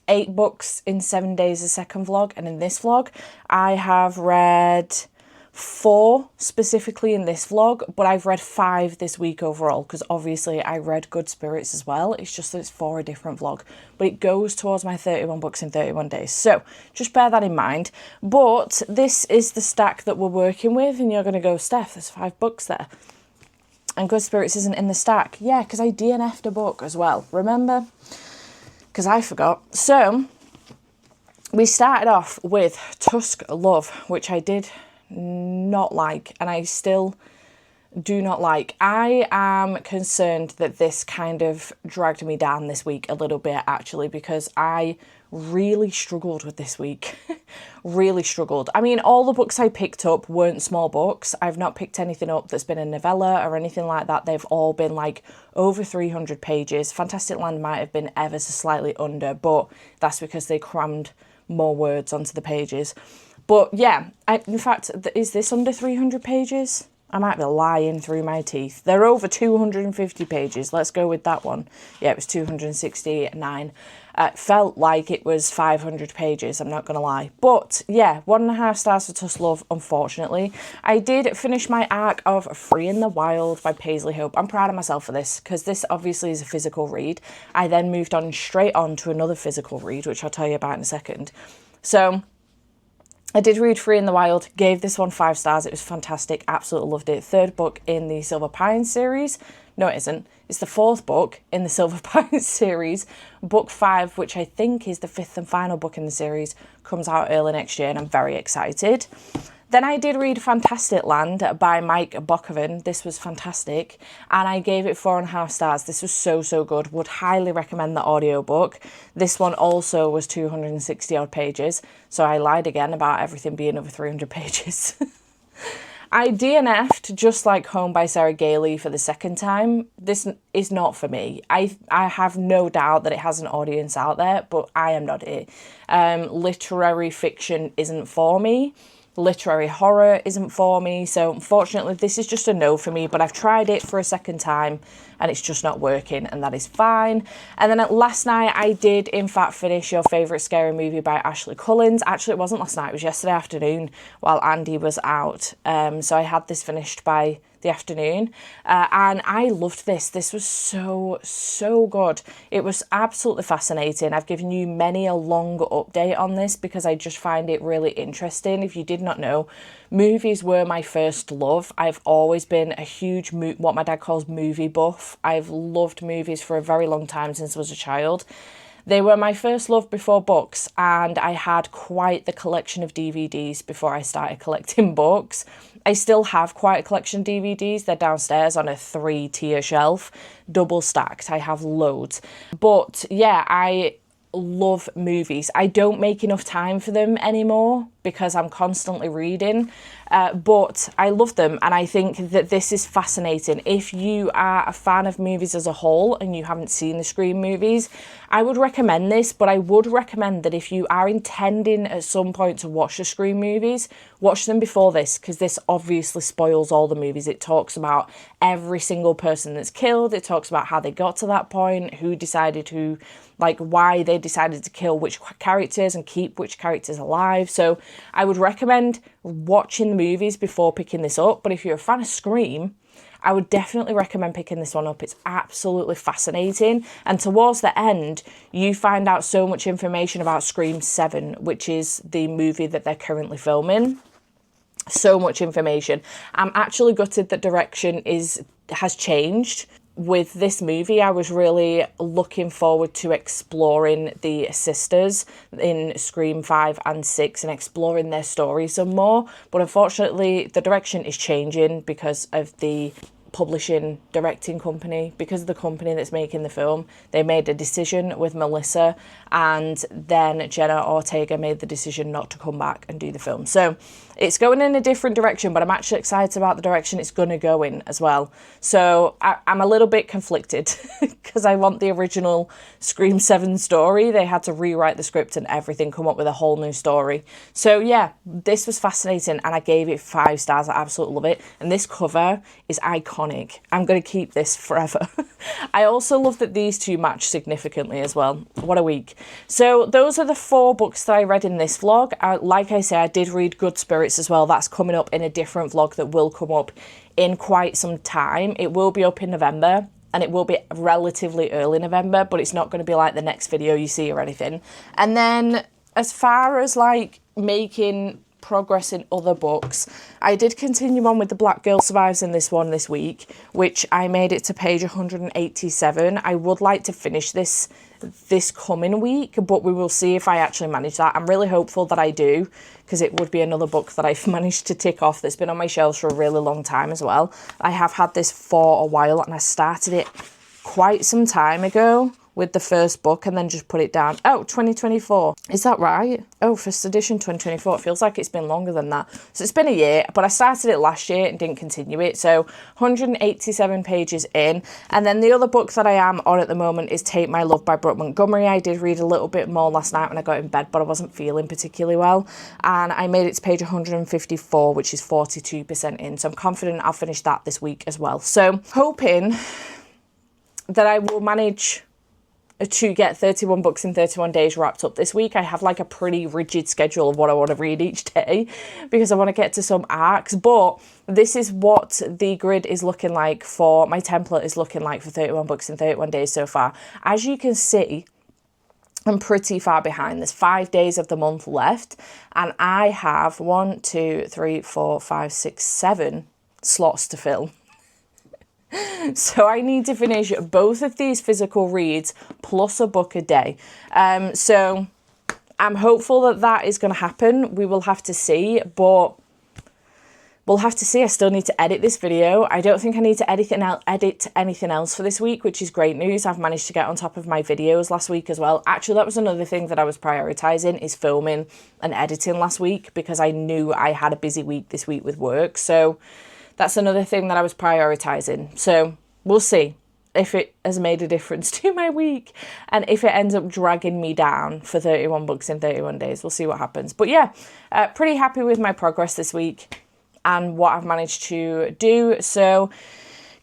8 books in 7 days, the second vlog, and in this vlog, I have read 4 specifically in this vlog, but I've read 5 this week overall, because obviously I read Good Spirits as well. It's just that it's for a different vlog, but it goes towards my 31 books in 31 days. So just bear that in mind. But this is the stack that we're working with, and you're going to go, Steph, there's 5 books there. And Good Spirits isn't in the stack. Yeah, because I DNF'd a book as well. Remember? Because I forgot. So we started off with Tusk Love, which I did not like, and I still do not like. I am concerned that this kind of dragged me down this week a little bit, actually, because I really struggled with this week. Really struggled. I mean, all the books I picked up weren't small books. I've not picked anything up that's been a novella or anything like that. They've all been like over 300 pages. Fantastic Land might have been ever so slightly under, but that's because they crammed more words onto the pages. But yeah, in fact, is this under 300 pages? I might be lying through my teeth. They're over 250 pages. Let's go with that one. Yeah, it was 269. It felt like it was 500 pages, I'm not going to lie. But yeah, 1.5 stars for Tusk Love, unfortunately. I did finish my arc of Free in the Wild by Paisley Hope. I'm proud of myself for this, because this obviously is a physical read. I then moved on straight on to another physical read, which I'll tell you about in a second. So I did read Free in the Wild, gave this one 5 stars. It was fantastic, absolutely loved it. 3rd book in the Silver Pines series. No, it isn't. It's the 4th book in the Silver Pines series. Book 5, which I think is the 5th and final book in the series, comes out early next year, and I'm very excited. Then I did read Fantastic Land by Mike Bokoven. This was fantastic, and I gave it 4.5 stars. This was so good. Would highly recommend the audiobook. This one also was 260 odd pages, so I lied again about everything being over 300 pages. I DNF'd Just Like Home by Sarah Gailey for the 2nd time. This is not for me. I have no doubt that it has an audience out there, but I am not it. Literary fiction isn't for me. Literary horror isn't for me, so unfortunately this is just a no for me, but I've tried it for a 2nd time and it's just not working, and that is fine. And then last night I did in fact finish Your Favourite Scary Movie by Ashley Cullins. Actually, it wasn't last night, it was yesterday afternoon while Andy was out. So I had this finished by the afternoon, and I loved this. This was so good. It was absolutely fascinating. I've given you many a long update on this because I just find it really interesting. If you did not know, movies were my first love. I've always been a huge what my dad calls movie buff. I've loved movies for a very long time, since I was a child. They were my first love before books, and I had quite the collection of DVDs before I started collecting books. I still have quite a collection of DVDs. They're downstairs on a 3-tier shelf, double stacked. I have loads. But yeah, I love movies. I don't make enough time for them anymore because I'm constantly reading, but I love them, and I think that this is fascinating. If you are a fan of movies as a whole and you haven't seen the Scream movies, I would recommend this, but I would recommend that if you are intending at some point to watch the Scream movies, watch them before this, because this obviously spoils all the movies. It talks about every single person that's killed. It talks about how they got to that point, who decided who, like why they decided to kill which characters and keep which characters alive. So I would recommend watching the movies before picking this up. But if you're a fan of Scream, I would definitely recommend picking this one up. It's absolutely fascinating. And towards the end, you find out so much information about Scream 7, which is the movie that they're currently filming. So much information. I'm actually gutted that direction has changed. With this movie, I was really looking forward to exploring the sisters in Scream 5 and 6 and exploring their stories some more. But unfortunately, the direction is changing because of the publishing directing company, because of the company that's making the film. They made a decision with Melissa, and then Jenna Ortega made the decision not to come back and do the film. So it's going in a different direction, but I'm actually excited about the direction it's going to go in as well. So I'm a little bit conflicted because I want the original Scream 7 story. They had to rewrite the script and everything, come up with a whole new story. So yeah, this was fascinating, and I gave it 5 stars. I absolutely love it. And this cover is iconic. I'm going to keep this forever. I also love that these two match significantly as well. What a week. So those are the 4 books that I read in this vlog. Like I say, I did read Good Spirits as well. That's coming up in a different vlog that will come up in quite some time. It will be up in November, and it will be relatively early November, but it's not going to be like the next video you see or anything. And then as far as like making progress in other books, I did continue on with The Black Girl Survives in this one this week, which I made it to page 187. I would like to finish this coming week, but we will see if I actually manage that. I'm really hopeful that I do, because it would be another book that I've managed to tick off that's been on my shelves for a really long time as well. I have had this for a while, and I started it quite some time ago. with the first book and then just put it down. Oh, 2024. Is that right? Oh, first edition 2024. It feels like it's been longer than that. So it's been a year, but I started it last year and didn't continue it. So 187 pages in. And then the other book that I am on at the moment is Take My Love by Brooke Montgomery. I did read a little bit more last night when I got in bed, but I wasn't feeling particularly well. And I made it to page 154, which is 42% in. So I'm confident I'll finish that this week as well. So hoping that I will manage to get 31 books in 31 days wrapped up this week. I have like a pretty rigid schedule of what I want to read each day because I want to get to some arcs, but this is what the grid is looking like for, my template is looking like for 31 books in 31 days so far. As you can see, I'm pretty far behind. There's 5 days of the month left and I have 1, 2, 3, 4, 5, 6, 7 slots to fill. So I need to finish both of these physical reads plus a book a day. So I'm hopeful that that is going to happen. We will have to see, but we'll have to see. I still need to edit this video. I don't think I need to edit anything else for this week, which is great news. I've managed to get on top of my videos last week as well. Actually, that was another thing that I was prioritizing, is filming and editing last week, because I knew I had a busy week this week with work. So that's another thing that I was prioritizing. So we'll see if it has made a difference to my week and if it ends up dragging me down for 31 books in 31 days. We'll see what happens. But yeah, pretty happy with my progress this week and what I've managed to do. So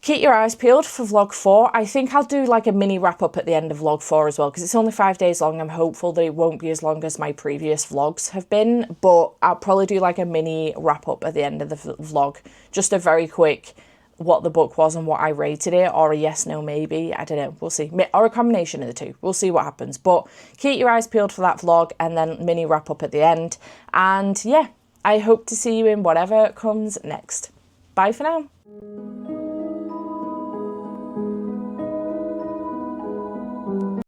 keep your eyes peeled for vlog 4. I think I'll do like a mini wrap up at the end of vlog 4 as well, because it's only 5 days long. I'm hopeful that it won't be as long as my previous vlogs have been, but I'll probably do like a mini wrap up at the end of the vlog. Just a very quick what the book was and what I rated it, or a yes, no, maybe. I don't know. We'll see. Or a combination of the two. We'll see what happens. But keep your eyes peeled for that vlog and then mini wrap up at the end. And yeah, I hope to see you in whatever comes next. Bye for now.